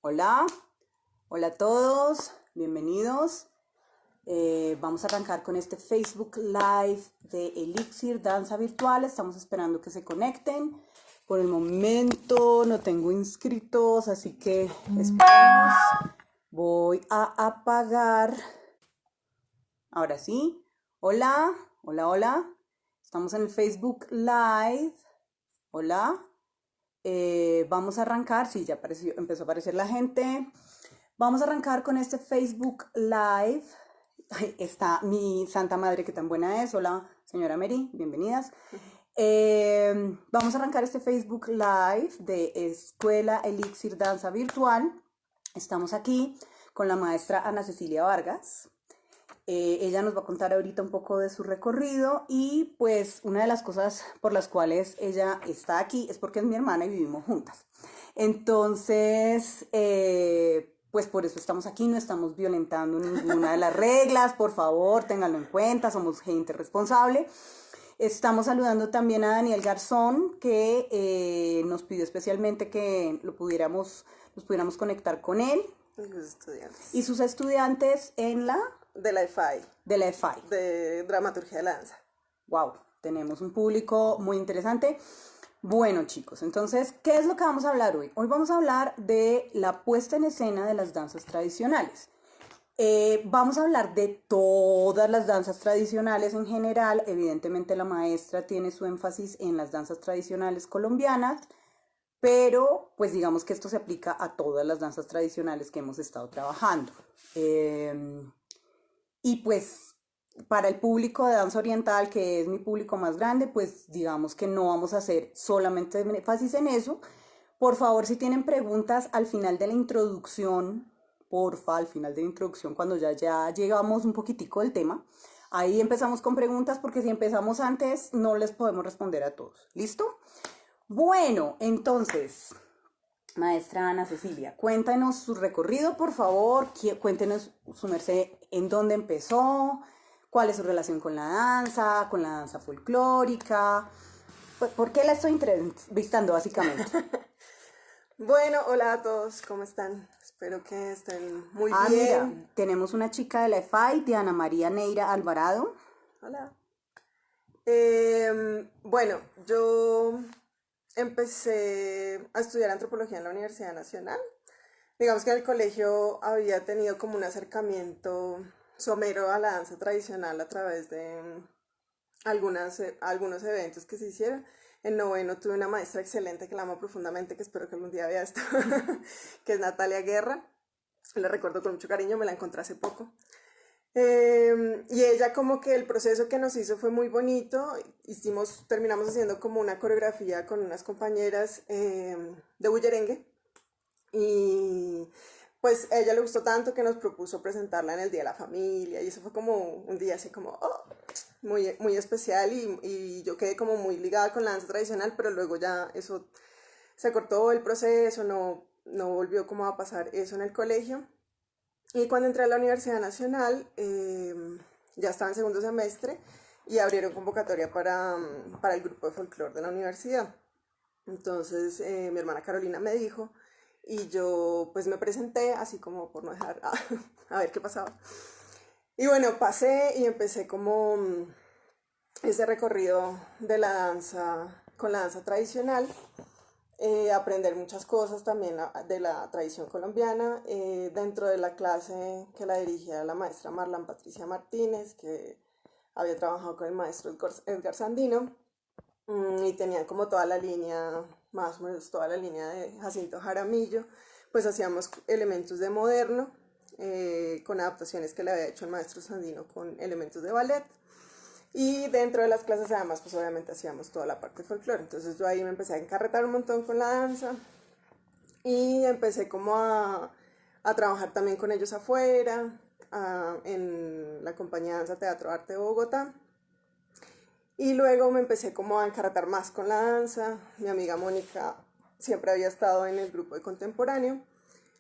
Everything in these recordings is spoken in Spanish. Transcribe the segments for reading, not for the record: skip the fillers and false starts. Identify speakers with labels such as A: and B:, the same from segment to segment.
A: Hola, hola a todos, bienvenidos. Vamos a arrancar con este Facebook Live de Elixir Danza Virtual. Estamos esperando que se conecten. Por el momento no tengo inscritos, así que esperemos. Voy a apagar. Ahora sí. Hola, hola, hola. Estamos en el Facebook Live. Hola. Vamos a arrancar, sí, ya empezó a aparecer la gente. Vamos a arrancar con este Facebook Live. Ay, está mi Santa Madre, que tan buena es. Hola, señora Mary, bienvenidas. Vamos a arrancar este Facebook Live de Escuela Elixir Danza Virtual. Estamos aquí con la maestra Ana Cecilia Vargas. Ella nos va a contar ahorita un poco de su recorrido y pues una de las cosas por las cuales ella está aquí es porque es mi hermana y vivimos juntas. Entonces, pues por eso estamos aquí, no estamos violentando ninguna de las reglas, por favor, ténganlo en cuenta, somos gente responsable. Estamos saludando también a Daniel Garzón, que nos pidió especialmente que nos pudiéramos conectar con él.
B: Y sus estudiantes.
A: Y sus estudiantes en la...
B: De la EFAI.
A: De la EFAI.
B: De Dramaturgia de la Danza.
A: Wow, tenemos un público muy interesante. Bueno, chicos, entonces, ¿qué es lo que vamos a hablar hoy? Hoy vamos a hablar de la puesta en escena de las danzas tradicionales. Vamos a hablar de todas las danzas tradicionales en general. Evidentemente la maestra tiene su énfasis en las danzas tradicionales colombianas, pero pues digamos que esto se aplica a todas las danzas tradicionales que hemos estado trabajando. Y pues para el público de danza oriental, que es mi público más grande, pues digamos que no vamos a hacer solamente énfasis en eso. Por favor, si tienen preguntas al final de la introducción, porfa, al final de la introducción, cuando ya llegamos un poquitico del tema, ahí empezamos con preguntas, porque si empezamos antes no les podemos responder a todos. ¿Listo? Bueno, entonces, maestra Ana Cecilia, cuéntanos su recorrido, por favor, cuéntenos su merced en dónde empezó, cuál es su relación con la danza folclórica, ¿por qué la estoy entrevistando básicamente?
B: Bueno, hola a todos, ¿cómo están? Espero que estén muy bien.
A: Mira, tenemos una chica de la EFAI, Diana María Neira Alvarado.
B: Hola. Bueno, yo empecé a estudiar antropología en la Universidad Nacional. Digamos que en el colegio había tenido como un acercamiento somero a la danza tradicional a través de algunos eventos que se hicieron. En noveno tuve una maestra excelente que la amo profundamente, que espero que algún día vea esto, que es Natalia Guerra. La recuerdo con mucho cariño, me la encontré hace poco. Y ella como que el proceso que nos hizo fue muy bonito. Terminamos haciendo como una coreografía con unas compañeras de bullerengue. Y pues a ella le gustó tanto que nos propuso presentarla en el Día de la Familia. Y eso fue como un día así como muy, muy especial. Y yo quedé como muy ligada con la danza tradicional, pero luego ya eso se cortó el proceso, no volvió como a pasar eso en el colegio. Y cuando entré a la Universidad Nacional, ya estaba en segundo semestre y abrieron convocatoria para el grupo de folclore de la universidad. Entonces mi hermana Carolina me dijo y yo pues me presenté así como por no dejar a ver qué pasaba. Y bueno, pasé y empecé como ese recorrido de la danza con la danza tradicional. Aprender muchas cosas también de la tradición colombiana dentro de la clase que la dirigía la maestra Marlan Patricia Martínez, que había trabajado con el maestro Edgar Sandino, y tenían como toda la línea, más o menos toda la línea de Jacinto Jaramillo. Pues hacíamos elementos de moderno con adaptaciones que le había hecho el maestro Sandino con elementos de ballet. Y dentro de las clases además pues obviamente hacíamos toda la parte de folclore. Entonces yo ahí me empecé a encarretar un montón con la danza y empecé como a trabajar también con ellos afuera, en la compañía Danza Teatro Arte de Bogotá. Y luego me empecé como a encarretar más con la danza. Mi amiga Mónica siempre había estado en el grupo de contemporáneo.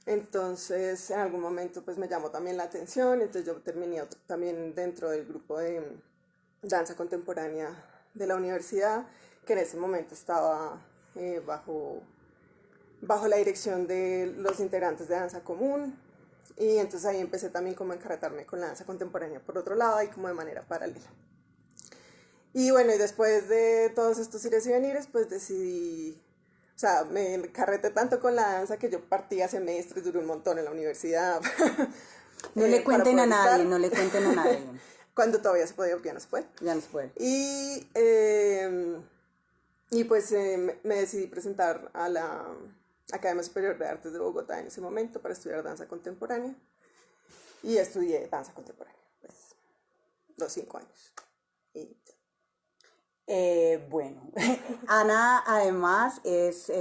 B: Entonces en algún momento pues me llamó también la atención. Entonces yo terminé también dentro del grupo de danza contemporánea de la universidad, que en ese momento estaba bajo la dirección de los integrantes de Danza Común. Y entonces ahí empecé también como a encarretarme con la danza contemporánea por otro lado y como de manera paralela. Y bueno, y después de todos estos ires y venires, pues decidí, o sea, me encarreté tanto con la danza que yo partía semestres, duré un montón en la universidad.
A: No le cuenten a nadie, no le cuenten a nadie.
B: Cuando todavía se podía, ya no se puede.
A: Ya no se puede.
B: Y pues me decidí presentar a la Academia Superior de Artes de Bogotá en ese momento para estudiar danza contemporánea. Y estudié danza contemporánea, pues, los 5 años. Y
A: bueno, Ana además es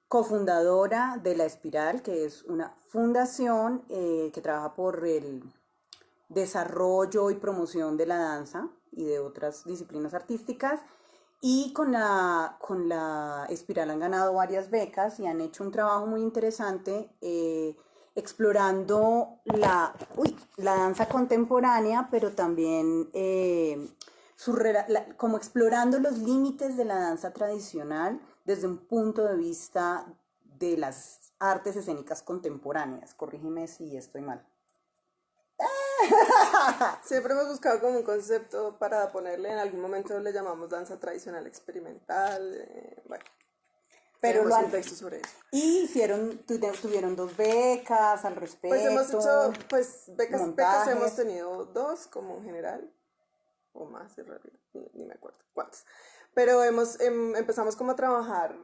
A: cofundadora de La Espiral, que es una fundación que trabaja por el desarrollo y promoción de la danza y de otras disciplinas artísticas. Y con la Espiral han ganado varias becas y han hecho un trabajo muy interesante explorando la danza contemporánea, pero también como explorando los límites de la danza tradicional desde un punto de vista de las artes escénicas contemporáneas. Corrígeme si estoy mal.
B: siempre hemos buscado como un concepto para ponerle, en algún momento le llamamos danza tradicional experimental, bueno,
A: pero lo han
B: texto sobre eso.
A: Y tuvieron 2 becas al respecto.
B: Pues hemos hecho, pues becas hemos
A: montajes.
B: tenido 2 como en general, o más en realidad, ni me acuerdo cuántas. Pero empezamos como a trabajar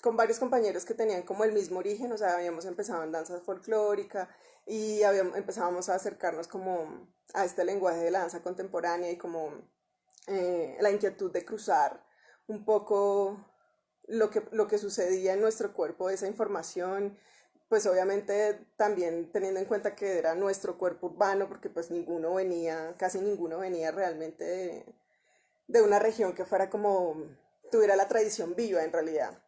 B: con varios compañeros que tenían como el mismo origen, o sea, habíamos empezado en danza folclórica y empezábamos a acercarnos como a este lenguaje de la danza contemporánea y como la inquietud de cruzar un poco lo que sucedía en nuestro cuerpo, esa información, pues obviamente también teniendo en cuenta que era nuestro cuerpo urbano, porque pues casi ninguno venía realmente de una región que fuera como, tuviera la tradición viva en realidad,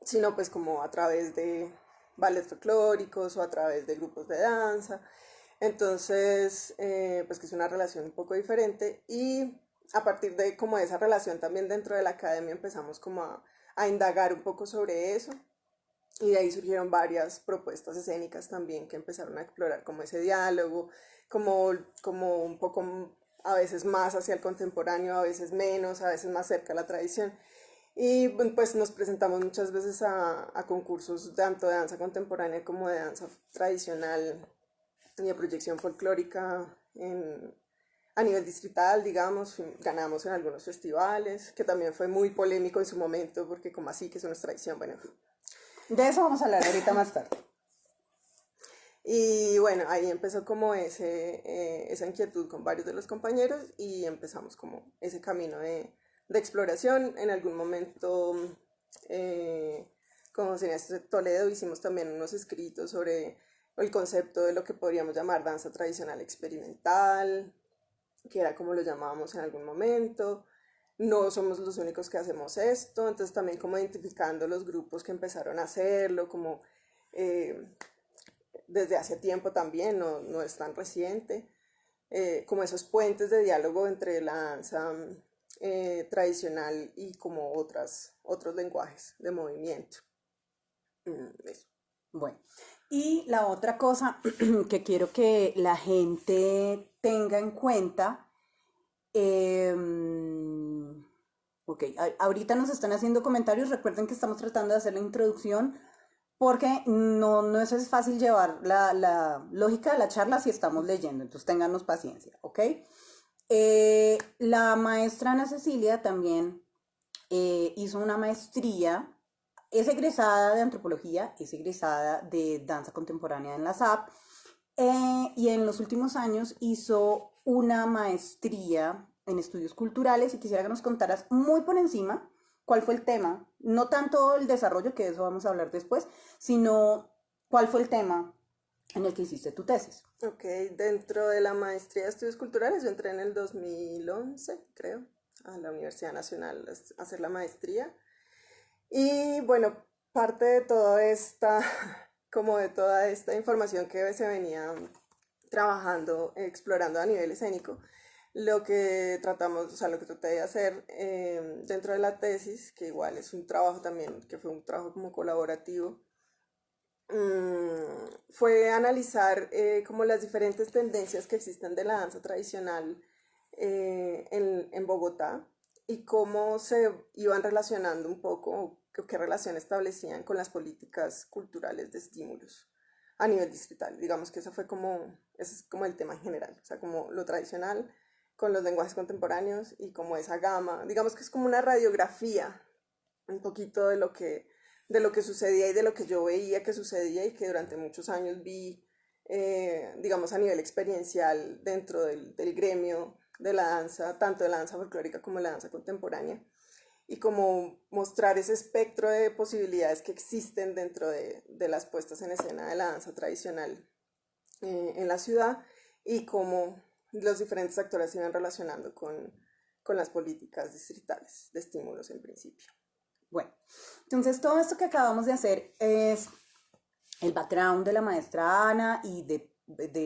B: sino pues como a través de ballets folclóricos o a través de grupos de danza. Entonces, pues que es una relación un poco diferente y a partir de como esa relación también dentro de la academia empezamos como a indagar un poco sobre eso y de ahí surgieron varias propuestas escénicas también que empezaron a explorar como ese diálogo, como un poco a veces más hacia el contemporáneo, a veces menos, a veces más cerca a la tradición. Y pues nos presentamos muchas veces a concursos tanto de danza contemporánea como de danza tradicional y de proyección folclórica a nivel distrital, digamos, ganamos en algunos festivales, que también fue muy polémico en su momento, porque como así, que eso no es tradición, bueno, en fin.
A: De eso vamos a hablar ahorita más tarde.
B: Y bueno, ahí empezó como esa inquietud con varios de los compañeros y empezamos como ese camino de exploración. En algún momento, con Siniestro Toledo, hicimos también unos escritos sobre el concepto de lo que podríamos llamar danza tradicional experimental, que era como lo llamábamos en algún momento. No somos los únicos que hacemos esto, entonces también como identificando los grupos que empezaron a hacerlo, como desde hace tiempo también, no es tan reciente, como esos puentes de diálogo entre la danza tradicional y como otros lenguajes de movimiento. Eso.
A: Bueno, y la otra cosa que quiero que la gente tenga en cuenta, ok, ahorita nos están haciendo comentarios, recuerden que estamos tratando de hacer la introducción porque no es fácil llevar la lógica de la charla si estamos leyendo, entonces ténganos paciencia, ¿ok? La maestra Ana Cecilia también hizo una maestría, es egresada de antropología, es egresada de danza contemporánea en la SAP, y en los últimos años hizo una maestría en estudios culturales y quisiera que nos contaras muy por encima cuál fue el tema, no tanto el desarrollo, que de eso vamos a hablar después, sino cuál fue el tema en el que hiciste tu tesis.
B: Ok, dentro de la maestría de estudios culturales, yo entré en el 2011, creo, a la Universidad Nacional a hacer la maestría. Y bueno, parte de toda esta, como de toda esta información que se venía trabajando, explorando a nivel escénico, lo que tratamos, o sea, lo que traté de hacer dentro de la tesis, que igual es un trabajo también, que fue un trabajo como colaborativo, fue analizar como las diferentes tendencias que existen de la danza tradicional en Bogotá y cómo se iban relacionando un poco, qué relación establecían con las políticas culturales de estímulos a nivel distrital. Digamos que ese es como el tema en general, o sea, como lo tradicional con los lenguajes contemporáneos y como esa gama, digamos que es como una radiografía un poquito de lo que sucedía y de lo que yo veía que sucedía y que durante muchos años vi, digamos, a nivel experiencial dentro del gremio de la danza, tanto de la danza folclórica como de la danza contemporánea, y como mostrar ese espectro de posibilidades que existen dentro de las puestas en escena de la danza tradicional en la ciudad y cómo los diferentes actores se iban relacionando con las políticas distritales de estímulos en principio.
A: Bueno, entonces todo esto que acabamos de hacer es el background de la maestra Ana y de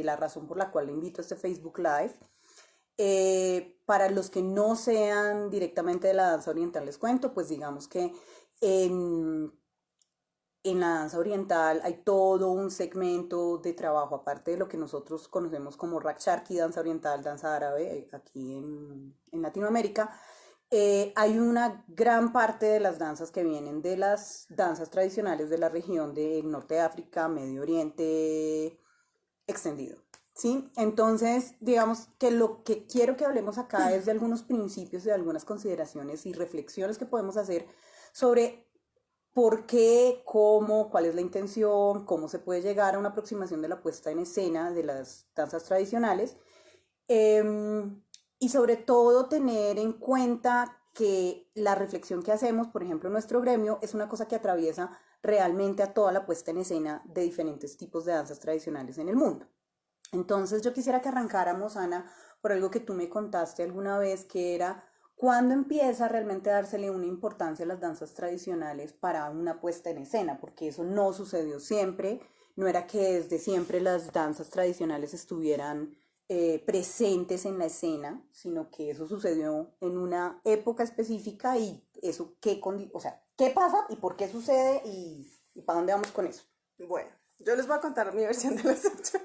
A: la razón por la cual le invito a este Facebook Live. Para los que no sean directamente de la danza oriental, les cuento, pues digamos que en la danza oriental hay todo un segmento de trabajo, aparte de lo que nosotros conocemos como Rakshaki, danza oriental, danza árabe, aquí en Latinoamérica. Hay una gran parte de las danzas que vienen de las danzas tradicionales de la región del norte de África, Medio Oriente extendido. ¿Sí? Entonces, digamos que lo que quiero que hablemos acá es de algunos principios, de algunas consideraciones y reflexiones que podemos hacer sobre por qué, cómo, cuál es la intención, cómo se puede llegar a una aproximación de la puesta en escena de las danzas tradicionales. Y sobre todo tener en cuenta que la reflexión que hacemos, por ejemplo, en nuestro gremio, es una cosa que atraviesa realmente a toda la puesta en escena de diferentes tipos de danzas tradicionales en el mundo. Entonces yo quisiera que arrancáramos, Ana, por algo que tú me contaste alguna vez, que era cuándo empieza realmente a dársele una importancia a las danzas tradicionales para una puesta en escena, porque eso no sucedió siempre, no era que desde siempre las danzas tradicionales estuvieran presentes en la escena, sino que eso sucedió en una época específica y eso, o sea, ¿qué pasa y por qué sucede y para dónde vamos con eso?
B: Bueno, yo les voy a contar mi versión de los hechos.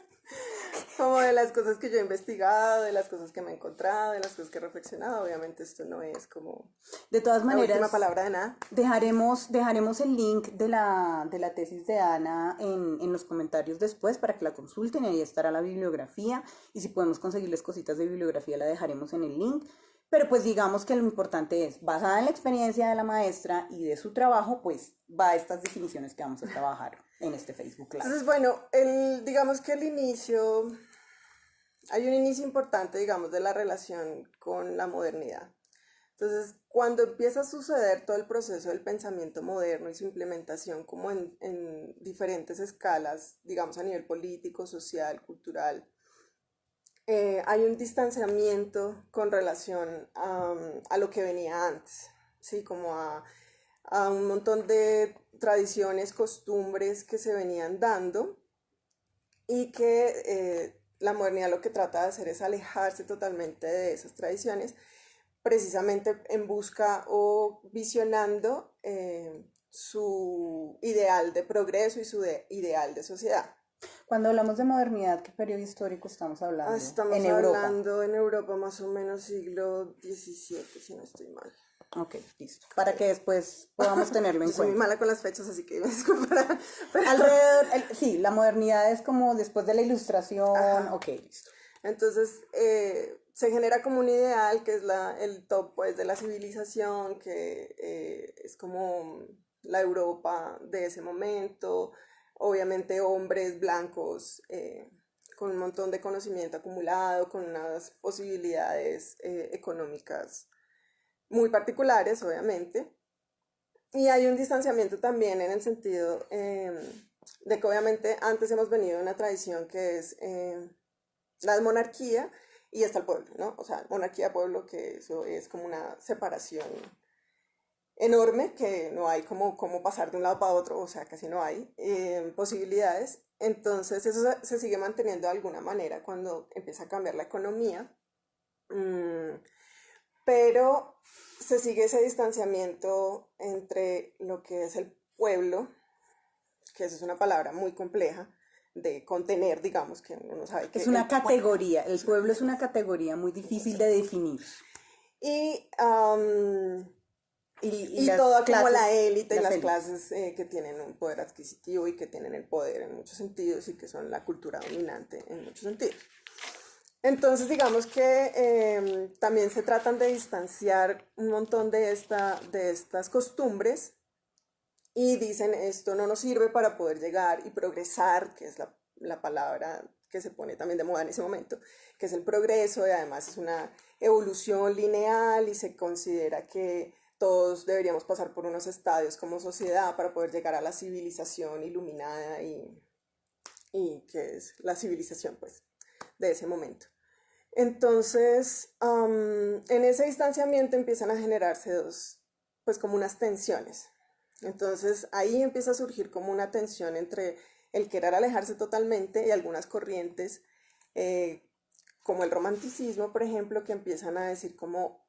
B: Como de las cosas que yo he investigado, de las cosas que me he encontrado, de las cosas que he reflexionado. Obviamente esto no es como
A: de todas maneras,
B: la última palabra de nada.
A: Dejaremos el link de la tesis de Ana en los comentarios después para que la consulten y ahí estará la bibliografía y si podemos conseguirles cositas de bibliografía la dejaremos en el link. Pero pues digamos que lo importante es, basada en la experiencia de la maestra y de su trabajo, pues va a estas definiciones que vamos a trabajar en este Facebook Live.
B: Entonces, bueno, digamos que hay un inicio importante, digamos, de la relación con la modernidad. Entonces, cuando empieza a suceder todo el proceso del pensamiento moderno y su implementación como en diferentes escalas, digamos, a nivel político, social, cultural, hay un distanciamiento con relación a lo que venía antes, ¿sí? Como a un montón de tradiciones, costumbres que se venían dando y que la modernidad lo que trata de hacer es alejarse totalmente de esas tradiciones, precisamente en busca o visionando su ideal de progreso y su ideal de sociedad.
A: Cuando hablamos de modernidad, ¿qué periodo histórico estamos hablando?
B: Estamos hablando en Europa más o menos siglo XVII, si no estoy mal.
A: Ok, listo. Para que después podamos tenerlo en
B: Yo
A: cuenta.
B: soy muy mala con las fechas, así que me disculparán.
A: Alrededor, sí, la modernidad es como después de la ilustración. Ajá. Ok, listo.
B: Entonces se genera como un ideal que es el top pues, de la civilización, que es como la Europa de ese momento. Obviamente hombres blancos con un montón de conocimiento acumulado, con unas posibilidades económicas muy particulares, obviamente. Y hay un distanciamiento también en el sentido de que obviamente antes hemos venido de una tradición que es la monarquía y está el pueblo, ¿no? O sea, monarquía-pueblo, que eso es como una separación enorme, que no hay como pasar de un lado para otro, o sea, casi no hay posibilidades. Entonces eso se sigue manteniendo de alguna manera cuando empieza a cambiar la economía Mm, pero se sigue ese distanciamiento entre lo que es el pueblo, que eso es una palabra muy compleja de contener, digamos, que uno no sabe que
A: Es una
B: el pueblo
A: categoría, el
B: es una
A: pueblo es
B: categoría.
A: una categoría muy difícil de definir.
B: Y,
A: Y
B: y toda
A: las
B: como la
A: clases,
B: élite y
A: las
B: las
A: élites.
B: clases que tienen un poder adquisitivo y que tienen el poder en muchos sentidos y que son la cultura dominante en muchos sentidos. Entonces, digamos que también se tratan de distanciar un montón de estas costumbres y dicen esto no nos sirve para poder llegar y progresar, que es la palabra que se pone también de moda en ese momento, que es el progreso y además es una evolución lineal y se considera que todos deberíamos pasar por unos estadios como sociedad para poder llegar a la civilización iluminada y que es la civilización pues de ese momento. Entonces, en ese distanciamiento empiezan a generarse pues como unas tensiones. Entonces ahí empieza a surgir como una tensión entre el querer alejarse totalmente y algunas corrientes, eh, como el romanticismo, por ejemplo, que empiezan a decir como,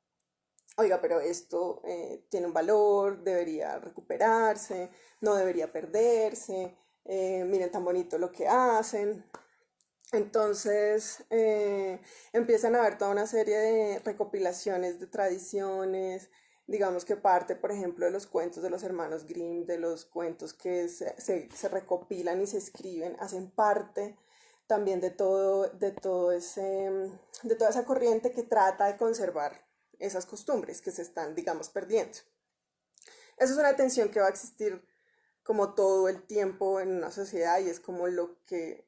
B: oiga, pero esto tiene un valor, debería recuperarse, no debería perderse, miren tan bonito lo que hacen. Entonces empiezan a haber toda una serie de recopilaciones de tradiciones, digamos que parte, por ejemplo, de los cuentos de los hermanos Grimm, de los cuentos que se recopilan y se escriben, hacen parte también de toda esa corriente que trata de conservar esas costumbres que se están, digamos, perdiendo. Eso es una tensión que va a existir como todo el tiempo en una sociedad y es como lo que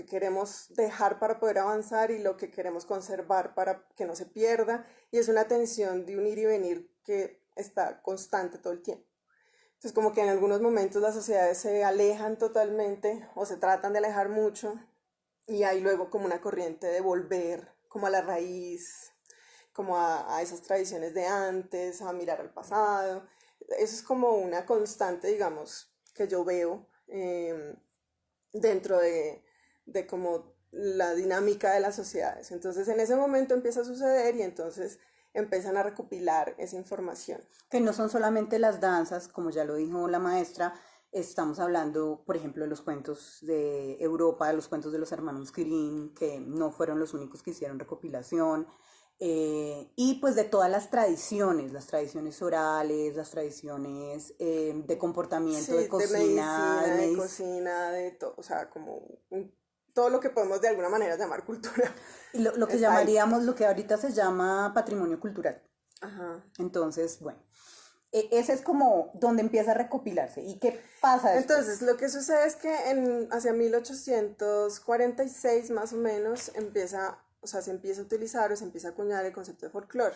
B: queremos dejar para poder avanzar y lo que queremos conservar para que no se pierda. Y es una tensión de un ir y venir que está constante todo el tiempo. Entonces como que en algunos momentos las sociedades se alejan totalmente o se tratan de alejar mucho y hay luego como una corriente de volver como a la raíz, como a esas tradiciones de antes, a mirar al pasado. Eso es como una constante, digamos, que yo veo dentro de como la dinámica de las sociedades. Entonces en ese momento empieza a suceder y entonces empiezan a recopilar esa información.
A: Que no son solamente las danzas, como ya lo dijo la maestra, estamos hablando, por ejemplo, de los cuentos de Europa, de los cuentos de los hermanos Grimm, que no fueron los únicos que hicieron recopilación, y pues de todas las tradiciones orales, las tradiciones de comportamiento, de
B: Sí, de
A: cocina,
B: medicina, de cocina, de todo, o sea, todo lo que podemos de alguna manera llamar cultura
A: lo que
B: está ahí.
A: llamaríamos, lo que ahorita se llama patrimonio cultural.
B: Ajá.
A: Entonces, bueno, ese es como donde empieza a recopilarse. ¿Y qué pasa
B: Entonces,
A: después?
B: lo que sucede es que hacia 1846 más o menos o sea, se empieza a utilizar o se empieza a acuñar el concepto de folclore.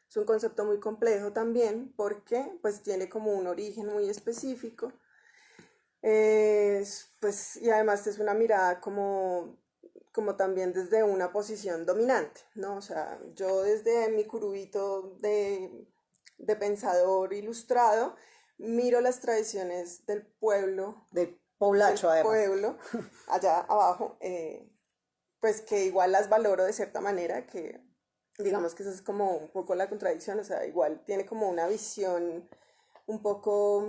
B: Es un concepto muy complejo también porque pues tiene como un origen muy específico. Pues, y además es una mirada como también desde una posición dominante, ¿no? O sea, yo desde mi curubito de pensador ilustrado miro las tradiciones
A: De Poblacho,
B: del
A: además.
B: pueblo allá abajo, pues que igual las valoro de cierta manera, que digamos que eso es como un poco la contradicción, o sea, igual tiene como una visión un poco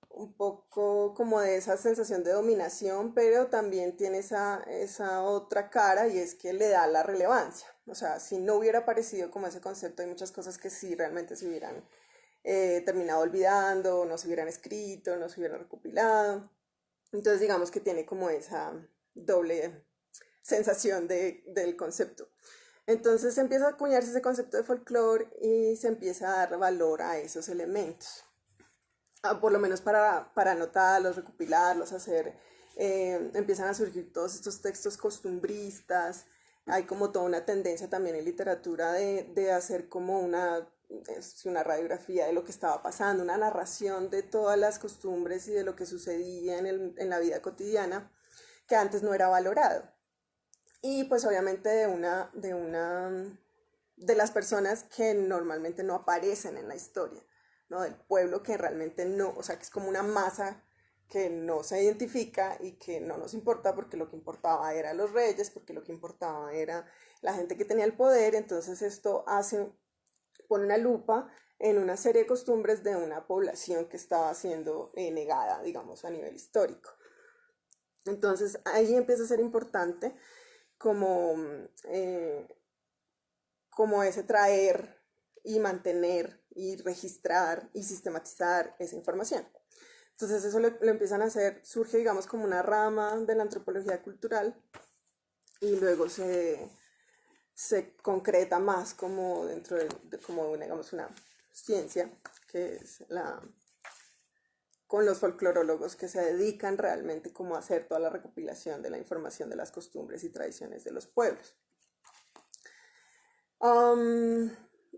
B: un poco como de esa sensación de dominación, pero también tiene esa otra cara y es que le da la relevancia. O sea, si no hubiera aparecido como ese concepto, hay muchas cosas que sí realmente se hubieran terminado olvidando, no se hubieran escrito, no se hubieran recopilado. Entonces digamos que tiene como esa doble sensación del concepto. Entonces se empieza a acuñarse ese concepto de folclore y se empieza a dar valor a esos elementos por lo menos para anotarlos, recopilarlos, empiezan a surgir todos estos textos costumbristas, hay como toda una tendencia también en literatura de hacer como una radiografía de lo que estaba pasando, una narración de todas las costumbres y de lo que sucedía en la vida cotidiana que antes no era valorado. Y pues obviamente de las personas que normalmente no aparecen en la historia, ¿no? Del pueblo que realmente no, o sea, que es como una masa que no se identifica y que no nos importa porque lo que importaba era los reyes, porque lo que importaba era la gente que tenía el poder. Entonces esto pone una lupa en una serie de costumbres de una población que estaba siendo negada, digamos, a nivel histórico. Entonces ahí empieza a ser importante como, como ese traer y mantener y registrar y sistematizar esa información. Entonces eso lo empiezan a hacer, surge digamos como una rama de la antropología cultural y luego se concreta más como dentro de como digamos una ciencia que es con los folclorólogos que se dedican realmente como a hacer toda la recopilación de la información de las costumbres y tradiciones de los pueblos.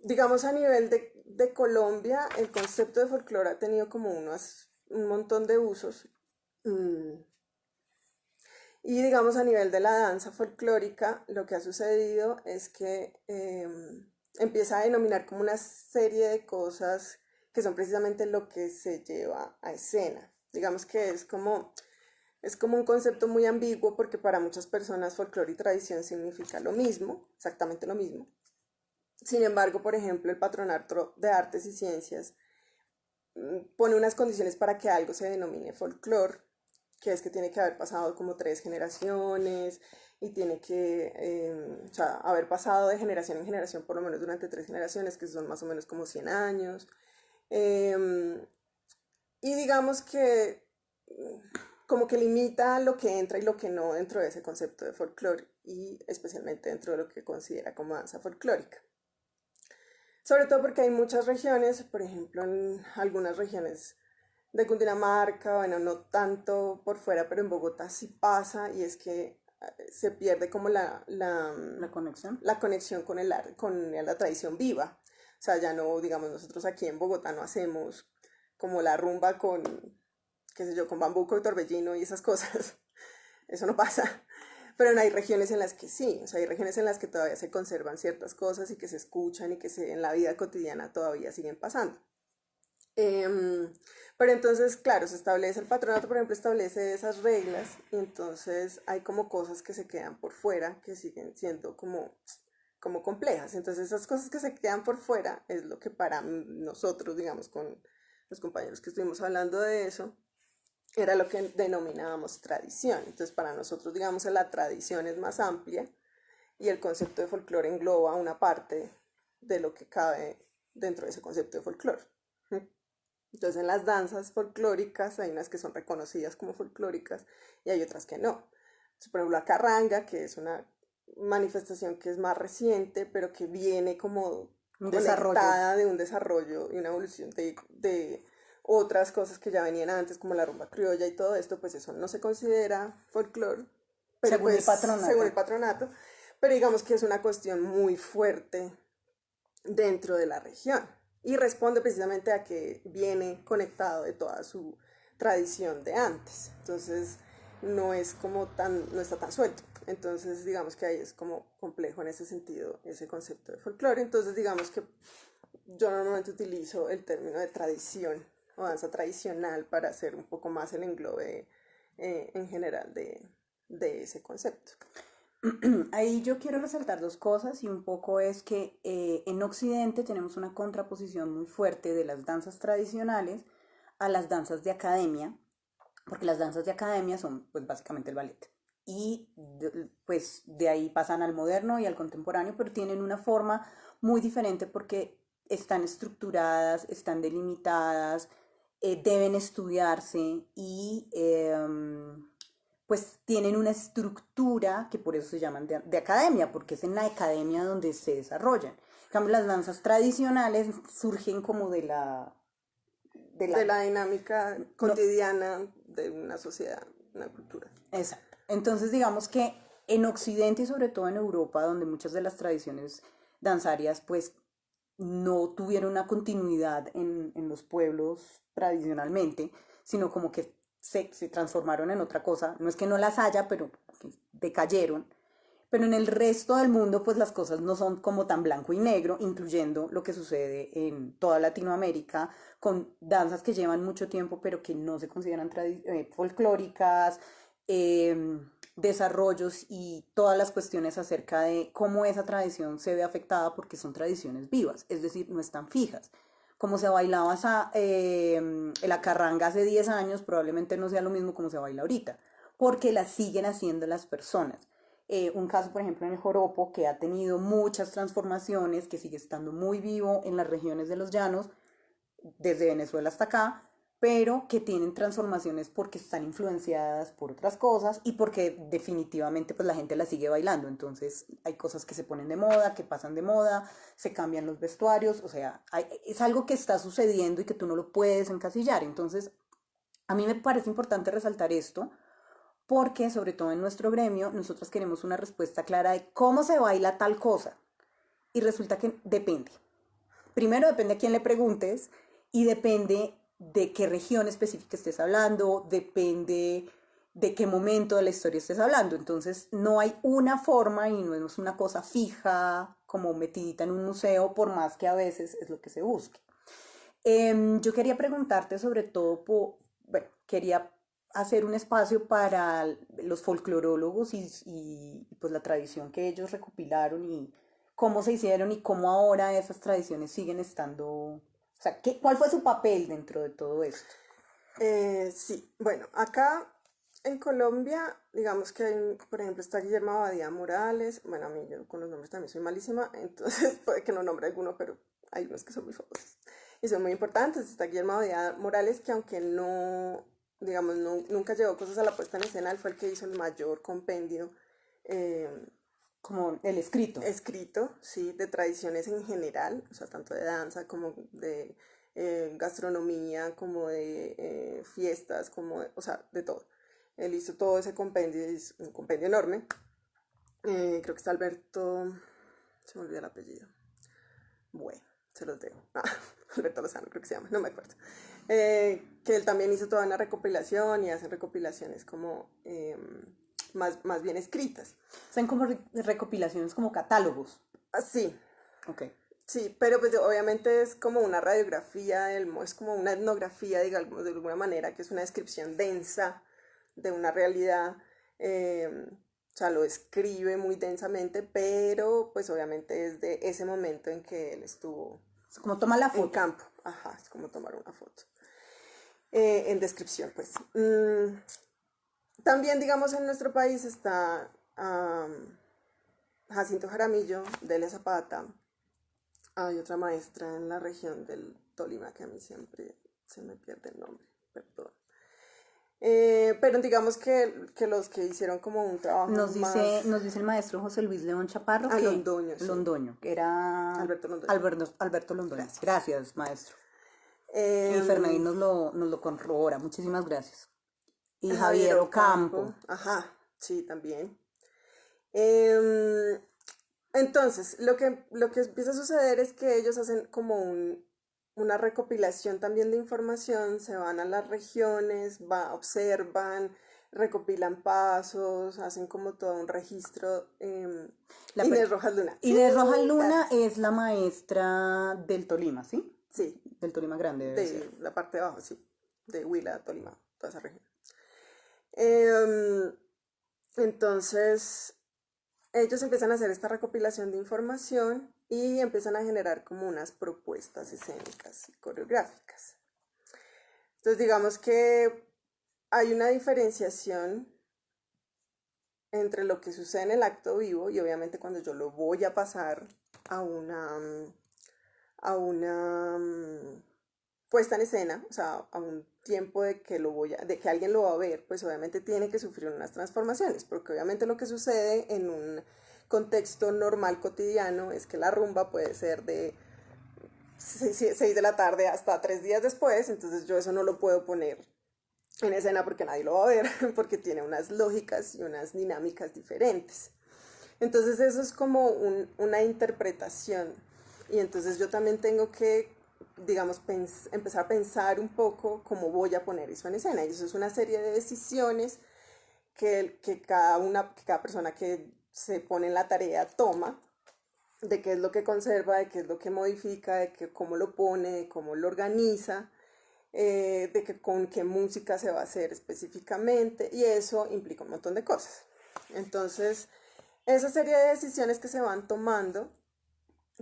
B: Digamos a nivel de Colombia, el concepto de folclore ha tenido como un montón de usos. Y digamos a nivel de la danza folclórica, lo que ha sucedido es que empieza a denominar como una serie de cosas que son precisamente lo que se lleva a escena. Digamos que es como un concepto muy ambiguo porque para muchas personas folclore y tradición significa lo mismo, exactamente lo mismo. Sin embargo, por ejemplo, el Patronato de Artes y Ciencias pone unas condiciones para que algo se denomine folclore, que es que tiene que haber pasado como 3 generaciones y tiene que o sea, haber pasado de generación en generación por lo menos durante 3 generaciones, que son más o menos como 100 años. Y digamos que como que limita lo que entra y lo que no dentro de ese concepto de folclore y especialmente dentro de lo que considera como danza folclórica. Sobre todo porque hay muchas regiones, por ejemplo en algunas regiones de Cundinamarca, bueno, no tanto por fuera, pero en Bogotá sí pasa y es que se pierde como
A: la conexión.
B: La conexión con la tradición viva. O sea, ya no, digamos, nosotros aquí en Bogotá no hacemos como la rumba con, qué sé yo, con bambuco y torbellino y esas cosas. Eso no pasa. Pero no hay regiones en las que sí, o sea, hay regiones en las que todavía se conservan ciertas cosas y que se escuchan y que en la vida cotidiana todavía siguen pasando. Pero entonces, claro, se establece el patronato, por ejemplo, establece esas reglas y entonces hay como cosas que se quedan por fuera que siguen siendo como complejas. Entonces esas cosas que se quedan por fuera es lo que para nosotros, digamos, con los compañeros que estuvimos hablando de eso, era lo que denominábamos tradición. Entonces para nosotros, digamos, la tradición es más amplia y el concepto de folclore engloba una parte de lo que cabe dentro de ese concepto de folclore. Entonces en las danzas folclóricas hay unas que son reconocidas como folclóricas y hay otras que no. Entonces, por ejemplo, la carranga, que es una manifestación que es más reciente, pero que viene como conectada de un desarrollo y una evolución de otras cosas que ya venían antes, como la rumba criolla y todo esto, pues eso no se considera folclore, pero
A: según el patronato.
B: Según el patronato, pero digamos que es una cuestión muy fuerte dentro de la región y responde precisamente a que viene conectado de toda su tradición de antes. Entonces no está tan suelto. Entonces digamos que ahí es como complejo en ese sentido ese concepto de folclore. Entonces digamos que yo normalmente utilizo el término de tradición o danza tradicional para hacer un poco más el englobe en general de ese concepto.
A: Ahí yo quiero resaltar dos cosas y un poco es que en Occidente tenemos una contraposición muy fuerte de las danzas tradicionales a las danzas de academia, porque las danzas de academia son pues básicamente el ballet y pues de ahí pasan al moderno y al contemporáneo, pero tienen una forma muy diferente porque están estructuradas, están delimitadas, deben estudiarse y pues tienen una estructura que por eso se llaman de academia, porque es en la academia donde se desarrollan. En cambio, las danzas tradicionales surgen como de la
B: dinámica cotidiana de una sociedad, una cultura.
A: Exacto. Entonces, digamos que en Occidente y sobre todo en Europa, donde muchas de las tradiciones danzarias pues no tuvieron una continuidad en los pueblos tradicionalmente, sino como que se transformaron en otra cosa. No es que no las haya, pero decayeron. pero en el resto del mundo pues las cosas no son como tan blanco y negro, incluyendo lo que sucede en toda Latinoamérica con danzas que llevan mucho tiempo pero que no se consideran folclóricas, desarrollos y todas las cuestiones acerca de cómo esa tradición se ve afectada porque son tradiciones vivas, es decir, no están fijas. Como se bailaba la carranga hace 10 años, probablemente no sea lo mismo como se baila ahorita, porque la siguen haciendo las personas. Un caso, por ejemplo, en el joropo, que ha tenido muchas transformaciones, que sigue estando muy vivo en las regiones de los llanos, desde Venezuela hasta acá, pero que tienen transformaciones porque están influenciadas por otras cosas y porque definitivamente pues la gente la sigue bailando. Entonces hay cosas que se ponen de moda, que pasan de moda, se cambian los vestuarios, o sea, es algo que está sucediendo y que tú no lo puedes encasillar. Entonces a mí me parece importante resaltar esto porque sobre todo en nuestro gremio nosotros queremos una respuesta clara de cómo se baila tal cosa y resulta que depende. Primero depende a quién le preguntes y depende de qué región específica estés hablando, depende de qué momento de la historia estés hablando. Entonces no hay una forma y no es una cosa fija como metidita en un museo, por más que a veces es lo que se busque. Yo quería preguntarte sobre todo, bueno, quería hacer un espacio para los folclorólogos pues la tradición que ellos recopilaron y cómo se hicieron y cómo ahora esas tradiciones siguen estando, o sea, ¿cuál fue su papel dentro de todo esto?
B: Sí, bueno, acá en Colombia, digamos que hay, por ejemplo, está Guillermo Abadía Morales. Bueno, a mí yo con los nombres también soy malísima, entonces puede que no nombre alguno, pero hay unos que son muy famosos y son muy importantes. Está Guillermo Abadía Morales, que aunque no, digamos, nunca llevó cosas a la puesta en escena, él fue el que hizo el mayor compendio
A: Como el escrito.
B: escrito, sí, de tradiciones en general, o sea, tanto de danza como de gastronomía, como de fiestas, como de, o sea, de todo. Él hizo todo ese compendio, es un compendio enorme. Creo que está Alberto, se me olvidó el apellido. Bueno, se los dejo. Ah, Alberto Lozano creo que se llama, no me acuerdo. Que él también hizo toda una recopilación y hacen recopilaciones como más bien escritas.
A: Son como recopilaciones, como catálogos.
B: Sí.
A: Ok.
B: Sí, pero pues obviamente es como una radiografía, es como una etnografía, digamos, de alguna manera, que es una descripción densa de una realidad. O sea, lo escribe muy densamente, pero pues obviamente es de ese momento en que él estuvo
A: Es como toma la
B: en
A: foto.
B: campo. Ajá, es como tomar una foto. En descripción, pues. También, digamos, en nuestro país está Jacinto Jaramillo, Delia Zapata. Hay otra maestra en la región del Tolima que a mí siempre se me pierde el nombre, perdón. Pero digamos que los que hicieron como un trabajo más...
A: Nos dice el maestro José Luis León Chaparro que
B: Londoño, sí.
A: Londoño, que era
B: Alberto Londoño.
A: Alberto Londoño. Gracias, maestro. Y
B: Eh,
A: Fernandín nos lo corrobora. Muchísimas gracias. Y
B: Javier
A: Javier Ocampo.
B: Ajá, sí, también. Entonces, lo que empieza a suceder es que ellos hacen como una recopilación también de información, se van a las regiones, observan, recopilan pasos, hacen como todo un registro. Inés Rojas Luna.
A: Inés
B: Sí,
A: Rojas Luna
B: gracias.
A: es la maestra del Tolima, ¿sí?
B: Sí,
A: Del Tolima Grande, debe ser.
B: de la parte de abajo, sí, de Huila, Tolima, toda esa región. Entonces, ellos empiezan a hacer esta recopilación de información y empiezan a generar como unas propuestas escénicas y coreográficas. Entonces, digamos que hay una diferenciación entre lo que sucede en el acto vivo y obviamente cuando yo lo voy a pasar a una puesta en escena, o sea, a un tiempo de que de que alguien lo va a ver, pues obviamente tiene que sufrir unas transformaciones, porque obviamente lo que sucede en un contexto normal cotidiano es que la rumba puede ser de 6 de la tarde hasta 3 días después, entonces yo eso no lo puedo poner en escena porque nadie lo va a ver, porque tiene unas lógicas y unas dinámicas diferentes. Entonces eso es como una interpretación y entonces yo también tengo que, digamos, empezar a pensar un poco cómo voy a poner eso en escena. Y eso es una serie de decisiones que cada persona que se pone en la tarea toma de qué es lo que conserva, de qué es lo que modifica, de cómo lo pone, de cómo lo organiza, de que con qué música se va a hacer específicamente, y eso implica un montón de cosas. Entonces, esa serie de decisiones que se van tomando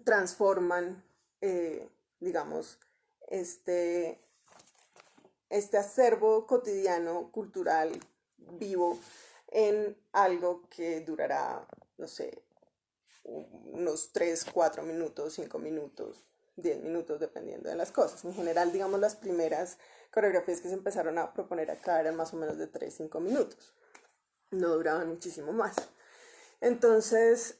B: transforman, digamos, este, este acervo cotidiano, cultural, vivo, en algo que durará, no sé, unos 3 4 minutos, 5 minutos, 10 minutos, dependiendo de las cosas. En general, digamos, las primeras coreografías que se empezaron a proponer acá eran más o menos de 3 5 minutos. No duraban muchísimo más. Entonces,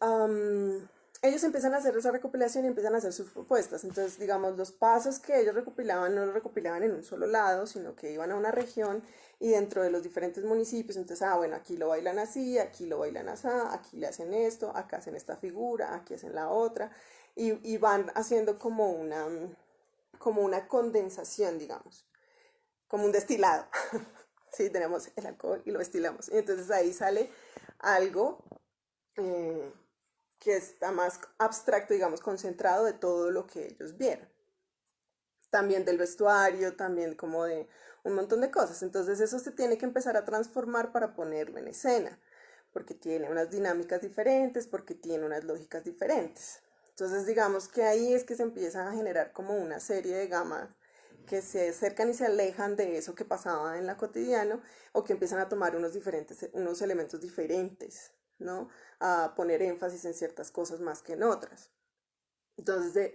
B: ellos empiezan a hacer esa recopilación y empiezan a hacer sus propuestas. Entonces, digamos, los pasos que ellos recopilaban no los recopilaban en un solo lado, sino que iban a una región y dentro de los diferentes municipios, entonces, bueno, aquí lo bailan así, aquí lo bailan así, aquí le hacen esto, acá hacen esta figura, aquí hacen la otra, y van haciendo como una condensación, digamos, como un destilado. Sí, tenemos el alcohol y lo destilamos. Y entonces ahí sale algo que está más abstracto, digamos, concentrado de todo lo que ellos vieron. También del vestuario, también como de un montón de cosas. Entonces eso se tiene que empezar a transformar para ponerlo en escena, porque tiene unas dinámicas diferentes, porque tiene unas lógicas diferentes. Entonces digamos que ahí es que se empieza a generar como una serie de gamas que se acercan y se alejan de eso que pasaba en la cotidiano, o que empiezan a tomar unos elementos diferentes, ¿no? A poner énfasis en ciertas cosas más que en otras. Entonces,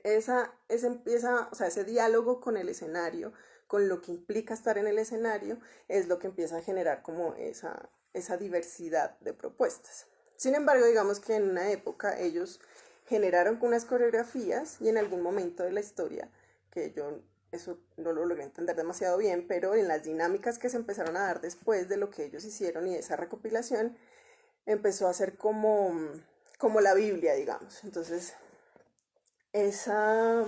B: empieza, o sea, ese diálogo con el escenario, con lo que implica estar en el escenario, es lo que empieza a generar como esa diversidad de propuestas. Sin embargo, digamos que en una época ellos generaron unas coreografías y en algún momento de la historia, que yo eso no lo logré entender demasiado bien, pero en las dinámicas que se empezaron a dar después de lo que ellos hicieron y de esa recopilación, empezó a ser como la Biblia, digamos. Entonces, esa,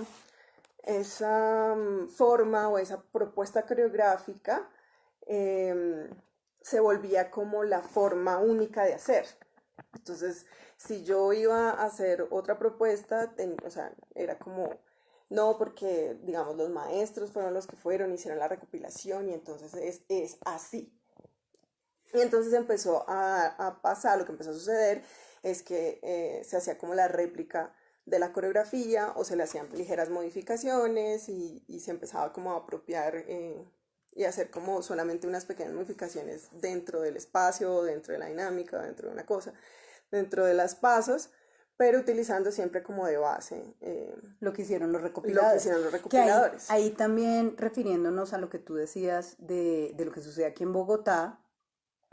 B: esa forma o esa propuesta coreográfica se volvía como la forma única de hacer. Entonces, si yo iba a hacer otra propuesta, o sea, era como, no, porque, digamos, los maestros fueron los que fueron, hicieron la recopilación y entonces es así. Y entonces empezó a pasar, lo que empezó a suceder es que se hacía como la réplica de la coreografía o se le hacían ligeras modificaciones y se empezaba como a apropiar y hacer como solamente unas pequeñas modificaciones dentro del espacio, dentro de la dinámica, dentro de una cosa, dentro de las pasos, pero utilizando siempre como de base
A: lo que hicieron los
B: lo que
A: recopiladores.
B: hicieron los
A: Que
B: recopiladores.
A: ahí también refiriéndonos a lo que tú decías de lo que sucede aquí en Bogotá,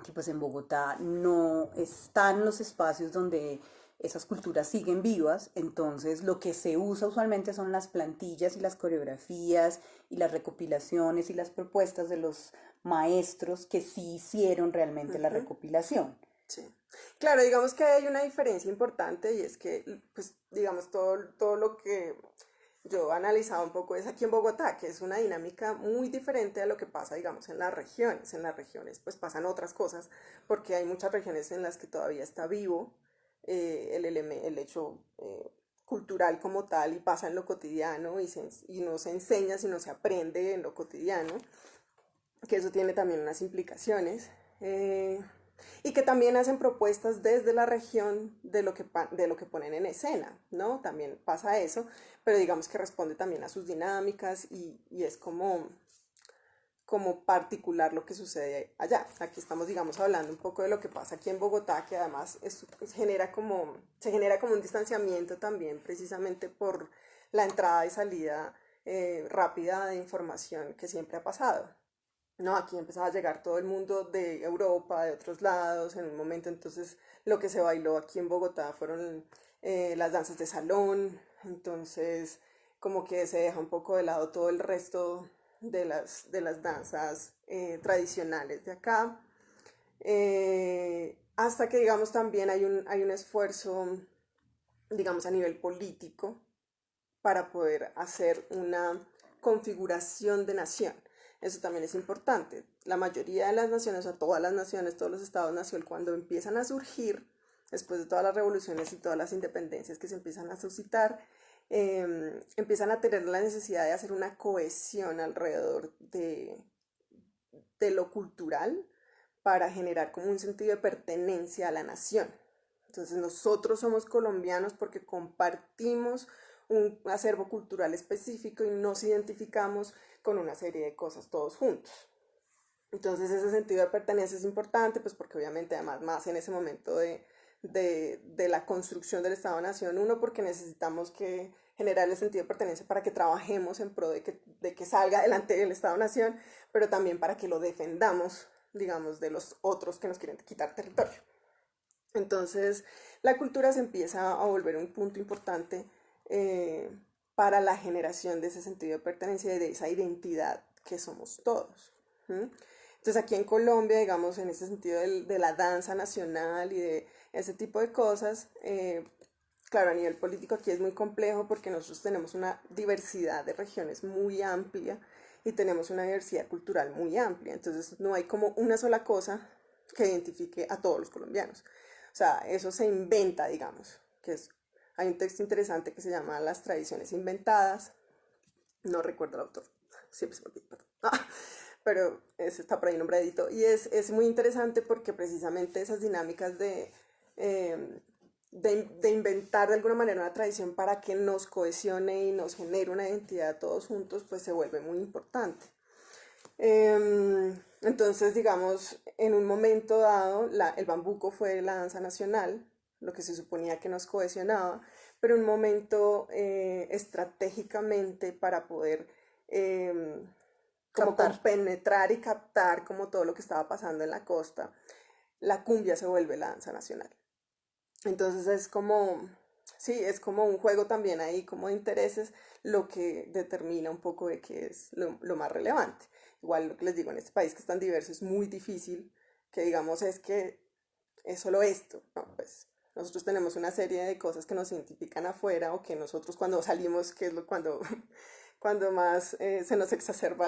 A: que pues en Bogotá no están los espacios donde esas culturas siguen vivas, entonces lo que se usa usualmente son las plantillas y las coreografías y las recopilaciones y las propuestas de los maestros que sí hicieron realmente la recopilación.
B: Sí. Claro, digamos que hay una diferencia importante y es que, pues, digamos, todo lo que yo he analizado un poco es aquí en Bogotá, que es una dinámica muy diferente a lo que pasa, digamos, en las regiones. En las regiones, pues, pasan otras cosas, porque hay muchas regiones en las que todavía está vivo el hecho cultural como tal y pasa en lo cotidiano y no se enseña, sino se aprende en lo cotidiano, que eso tiene también unas implicaciones. Y que también hacen propuestas desde la región de lo que ponen en escena, ¿no? También pasa eso, pero digamos que responde también a sus dinámicas y es como particular lo que sucede allá. Aquí estamos, digamos, hablando un poco de lo que pasa aquí en Bogotá, que además se genera como un distanciamiento también, precisamente por la entrada y salida rápida de información que siempre ha pasado. No, aquí empezaba a llegar todo el mundo de Europa, de otros lados, en un momento entonces lo que se bailó aquí en Bogotá fueron las danzas de salón, entonces como que se deja un poco de lado todo el resto de las danzas tradicionales de acá, hasta que digamos también hay un esfuerzo, digamos a nivel político, para poder hacer una configuración de nación. Eso también es importante. La mayoría de las naciones, o todas las naciones, todos los estados nación, cuando empiezan a surgir, después de todas las revoluciones y todas las independencias que se empiezan a suscitar, empiezan a tener la necesidad de hacer una cohesión alrededor de lo cultural para generar como un sentido de pertenencia a la nación. Entonces nosotros somos colombianos porque compartimos un acervo cultural específico y nos identificamos con una serie de cosas todos juntos. Entonces ese sentido de pertenencia es importante, pues porque obviamente además más en ese momento de la construcción del Estado-Nación, uno porque necesitamos que generar el sentido de pertenencia para que trabajemos en pro de que salga adelante el Estado-Nación, pero también para que lo defendamos, digamos, de los otros que nos quieren quitar territorio. Entonces la cultura se empieza a volver un punto importante para la generación de ese sentido de pertenencia y de esa identidad que somos todos. Entonces aquí en Colombia, digamos, en ese sentido de la danza nacional y de ese tipo de cosas, claro, a nivel político aquí es muy complejo porque nosotros tenemos una diversidad de regiones muy amplia y tenemos una diversidad cultural muy amplia. Entonces no hay como una sola cosa que identifique a todos los colombianos. O sea, eso se inventa, digamos, hay un texto interesante que se llama Las tradiciones inventadas, no recuerdo el autor, siempre se me olvida, pero está por ahí nombradito, y es muy interesante porque precisamente esas dinámicas de inventar de alguna manera una tradición para que nos cohesione y nos genere una identidad todos juntos, pues se vuelve muy importante. Entonces, digamos, en un momento dado, el bambuco fue la danza nacional, lo que se suponía que nos cohesionaba, pero en un momento estratégicamente para poder como penetrar y captar como todo lo que estaba pasando en la costa, la cumbia se vuelve la danza nacional. Entonces es como, sí, es como un juego también ahí, como de intereses, lo que determina un poco de qué es lo más relevante. Igual lo que les digo, en este país que es tan diverso es muy difícil que digamos es que es solo esto, ¿no? Pues nosotros tenemos una serie de cosas que nos identifican afuera o que nosotros cuando salimos, que es cuando más se nos exacerba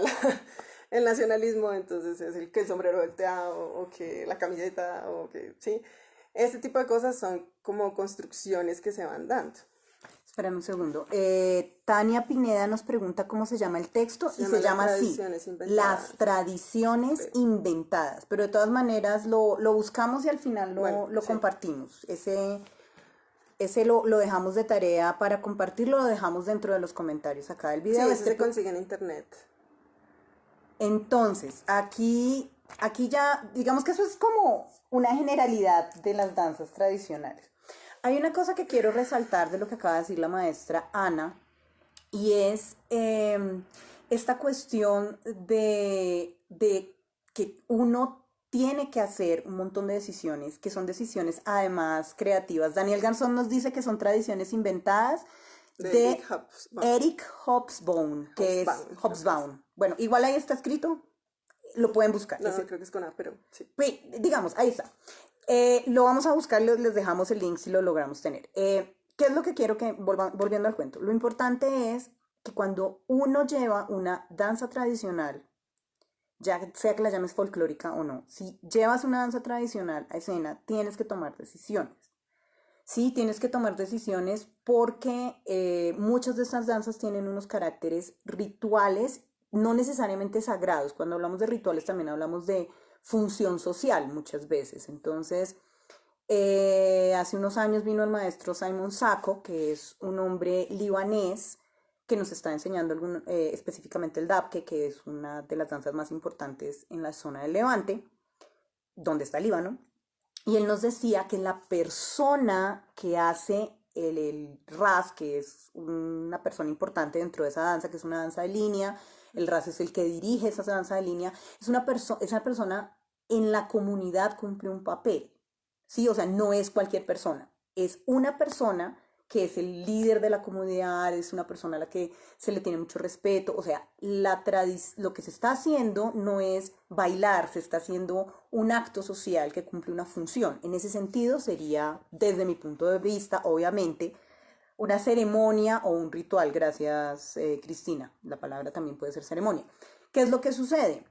B: el nacionalismo, entonces es que el sombrero volteado o que la camiseta o que, sí, ese tipo de cosas son como construcciones que se van dando.
A: Espérame un segundo. Tania Pineda nos pregunta cómo se llama el texto y se llama así, Las tradiciones inventadas. Pero de todas maneras lo buscamos y al final lo compartimos. Ese lo dejamos de tarea para compartirlo, lo dejamos dentro de los comentarios acá del video.
B: Sí, se consigue en internet.
A: Entonces, aquí ya, digamos que eso es como una generalidad de las danzas tradicionales. Hay una cosa que quiero resaltar de lo que acaba de decir la maestra Ana, y es esta cuestión de que uno tiene que hacer un montón de decisiones, que son decisiones además creativas. Daniel Garzón nos dice que son tradiciones inventadas de Eric Hobsbawm, que es Hobsbawm. Bueno, igual ahí está escrito, lo pueden buscar.
B: No, creo que es con A, pero sí.
A: Digamos, ahí está. Lo vamos a buscar, les dejamos el link si lo logramos tener. ¿Qué es lo que quiero que, volviendo al cuento? Lo importante es que cuando uno lleva una danza tradicional, ya sea que la llames folclórica o no, si llevas una danza tradicional a escena, tienes que tomar decisiones. Sí, tienes que tomar decisiones porque muchas de estas danzas tienen unos caracteres rituales, no necesariamente sagrados. Cuando hablamos de rituales también hablamos de función social muchas veces. Entonces, hace unos años vino el maestro Simon Sacco, que es un hombre libanés que nos está enseñando específicamente el dabke, que es una de las danzas más importantes en la zona del Levante, donde está el Líbano. Y él nos decía que la persona que hace el ras, que es una persona importante dentro de esa danza, que es una danza de línea, el ras es el que dirige esa danza de línea, esa persona en la comunidad cumple un papel, ¿sí? O sea, no es cualquier persona, es una persona que es el líder de la comunidad, es una persona a la que se le tiene mucho respeto. O sea, lo que se está haciendo no es bailar, se está haciendo un acto social que cumple una función. En ese sentido sería, desde mi punto de vista, obviamente, una ceremonia o un ritual. Gracias, Cristina. La palabra también puede ser ceremonia. ¿Qué es lo que sucede?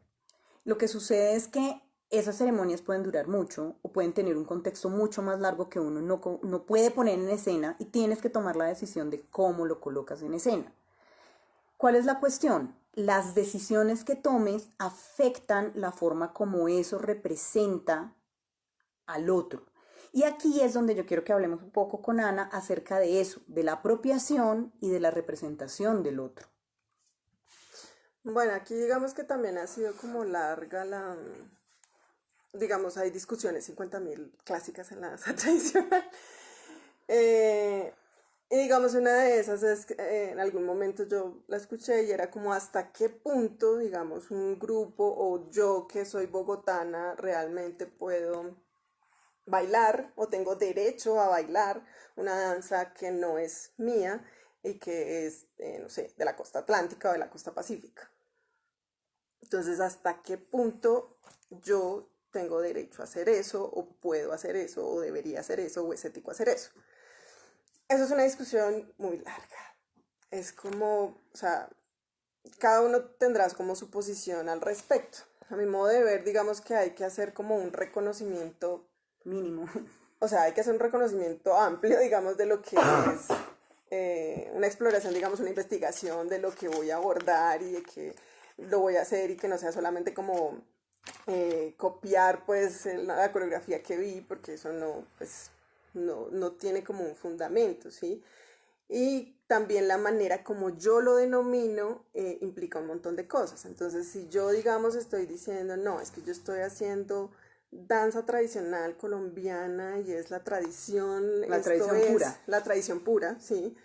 A: Lo que sucede es que esas ceremonias pueden durar mucho o pueden tener un contexto mucho más largo que uno no puede poner en escena y tienes que tomar la decisión de cómo lo colocas en escena. ¿Cuál es la cuestión? Las decisiones que tomes afectan la forma como eso representa al otro. Y aquí es donde yo quiero que hablemos un poco con Ana acerca de eso, de la apropiación y de la representación del otro.
B: Bueno, aquí digamos que también ha sido como larga digamos, hay discusiones 50.000 clásicas en la danza tradicional. Y digamos, una de esas es que en algún momento yo la escuché y era como hasta qué punto, digamos, un grupo o yo que soy bogotana realmente puedo bailar o tengo derecho a bailar una danza que no es mía y que es, no sé, de la costa atlántica o de la costa pacífica. Entonces, ¿hasta qué punto yo tengo derecho a hacer eso o puedo hacer eso o debería hacer eso o es ético hacer eso? Eso es una discusión muy larga. Es como, o sea, cada uno tendrá como su posición al respecto. A mi modo de ver, digamos que hay que hacer como un reconocimiento
A: mínimo.
B: O sea, hay que hacer un reconocimiento amplio, digamos, de lo que es una exploración, digamos, una investigación de lo que voy a abordar y de que lo voy a hacer y que no sea solamente como copiar, pues, la coreografía que vi, porque eso no, pues, no tiene como un fundamento, ¿sí? Y también la manera como yo lo denomino implica un montón de cosas. Entonces, si yo, digamos, estoy diciendo, no, es que yo estoy haciendo danza tradicional colombiana y es la tradición,
A: La tradición pura.
B: La tradición pura, sí,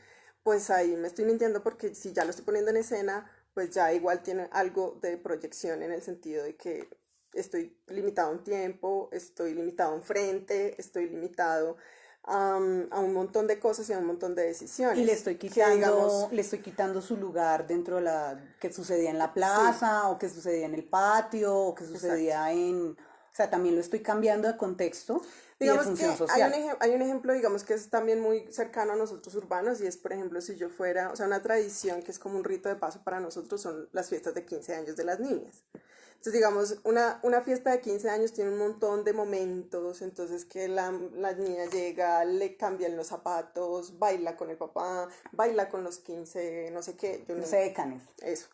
B: pues ahí me estoy mintiendo porque si ya lo estoy poniendo en escena, pues ya igual tiene algo de proyección en el sentido de que estoy limitado en tiempo, estoy limitado en frente, estoy limitado a un montón de cosas y a un montón de decisiones.
A: Y le estoy quitando su lugar dentro de la que sucedía en la plaza, sí, o que sucedía en el patio, o que sucedía en... O sea, también lo estoy cambiando de contexto
B: digamos
A: y de función
B: que
A: social.
B: Hay un ejemplo, digamos, que es también muy cercano a nosotros urbanos y es, por ejemplo, si yo fuera, o sea, una tradición que es como un rito de paso para nosotros son las fiestas de 15 años de las niñas. Entonces, digamos, una fiesta de 15 años tiene un montón de momentos, entonces que la niña llega, le cambian los zapatos, baila con el papá, baila con los 15, no sé qué.
A: No sé, decanes.
B: Eso.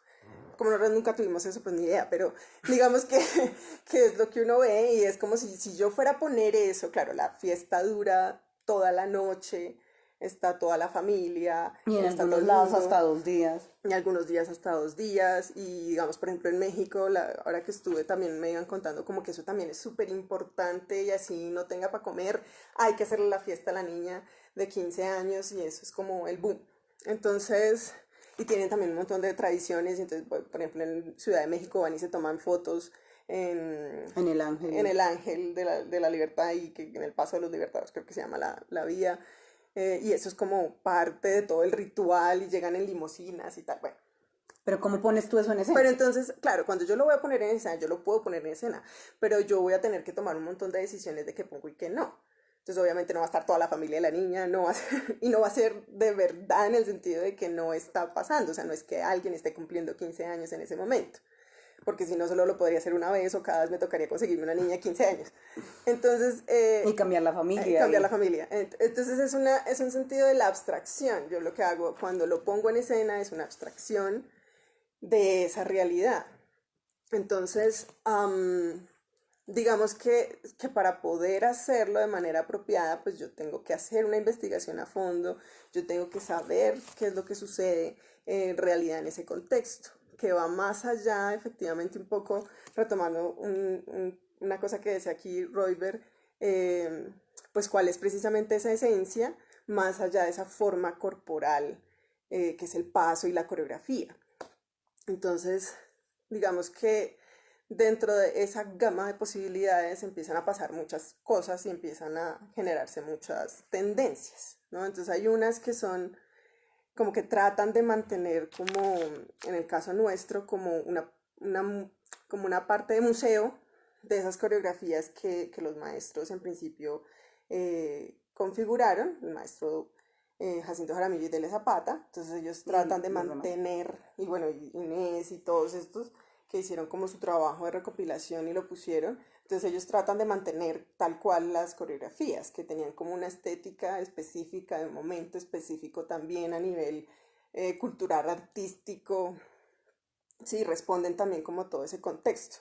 B: Como nosotros nunca tuvimos eso, pues ni idea, pero digamos que es lo que uno ve y es como si yo fuera a poner eso, claro, la fiesta dura toda la noche, está toda la familia.
A: Y en algunos lados hasta 2 días.
B: Y algunos días hasta 2 días. Y digamos, por ejemplo, en México, ahora que estuve también me iban contando como que eso también es súper importante y así no tenga para comer, hay que hacerle la fiesta a la niña de 15 años y eso es como el boom. Entonces, y tienen también un montón de tradiciones. Entonces, por ejemplo, en Ciudad de México van y se toman fotos en
A: el ángel.
B: En el ángel de la libertad y que en el paso de los libertados creo que se llama la vía. Y eso es como parte de todo el ritual y llegan en limusinas y tal, bueno.
A: Pero ¿cómo pones tú eso en escena?
B: Pero entonces, claro, cuando yo lo voy a poner en escena, yo lo puedo poner en escena, pero yo voy a tener que tomar un montón de decisiones de qué pongo y qué no. Entonces, obviamente no va a estar toda la familia de la niña, no va a ser, y no va a ser de verdad en el sentido de que no está pasando, o sea, no es que alguien esté cumpliendo 15 años en ese momento, porque si no solo lo podría hacer una vez o cada vez me tocaría conseguirme una niña de 15 años. Entonces...
A: y cambiar la familia.
B: Cambiar la familia. Entonces es un sentido de la abstracción. Yo lo que hago cuando lo pongo en escena es una abstracción de esa realidad. Entonces, digamos que para poder hacerlo de manera apropiada, pues yo tengo que hacer una investigación a fondo, yo tengo que saber qué es lo que sucede en realidad en ese contexto, que va más allá, efectivamente, un poco retomando una cosa que decía aquí Roiber, pues cuál es precisamente esa esencia, más allá de esa forma corporal, que es el paso y la coreografía. Entonces, digamos que dentro de esa gama de posibilidades empiezan a pasar muchas cosas y empiezan a generarse muchas tendencias, ¿no? Entonces hay unas que son como que tratan de mantener como, en el caso nuestro, como como una parte de museo de esas coreografías que los maestros en principio configuraron, el maestro Jacinto Jaramillo y Dele Zapata. Entonces ellos tratan de mantener, y bueno, Inés y todos estos que hicieron como su trabajo de recopilación y lo pusieron, Entonces ellos tratan de mantener tal cual las coreografías, que tenían como una estética específica, de un momento específico también a nivel cultural, artístico, sí, responden también como todo ese contexto.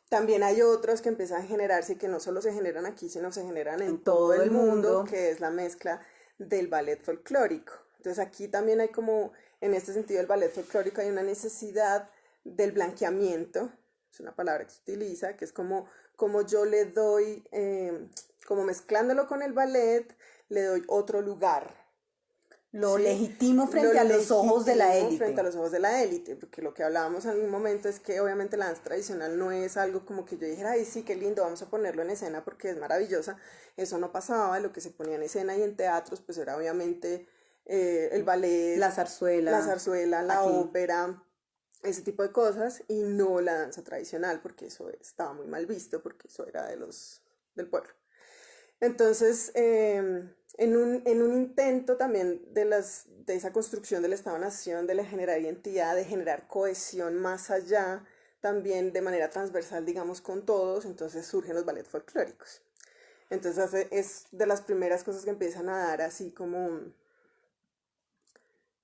B: También hay otros que empiezan a generarse y que no solo se generan aquí, sino se generan en todo el mundo, que es la mezcla del ballet folclórico. Entonces aquí también hay como, en este sentido del ballet folclórico hay una necesidad del blanqueamiento, es una palabra que se utiliza, que es como yo le doy, como mezclándolo con el ballet, le doy otro lugar.
A: Lo legítimo frente a los ojos de la élite.
B: Frente a los ojos de la élite, porque lo que hablábamos en un momento es que obviamente la danza tradicional no es algo como que yo dijera, ay sí, qué lindo, vamos a ponerlo en escena porque es maravillosa. Eso no pasaba, lo que se ponía en escena y en teatros pues era obviamente el ballet,
A: la zarzuela,
B: la ópera, ese tipo de cosas, y no la danza tradicional, porque eso estaba muy mal visto, porque eso era del pueblo. Entonces, en un intento también de esa construcción del Estado-Nación, de generar identidad, de generar cohesión más allá, también de manera transversal, digamos, con todos, entonces surgen los ballets folclóricos. Entonces es de las primeras cosas que empiezan a dar así como...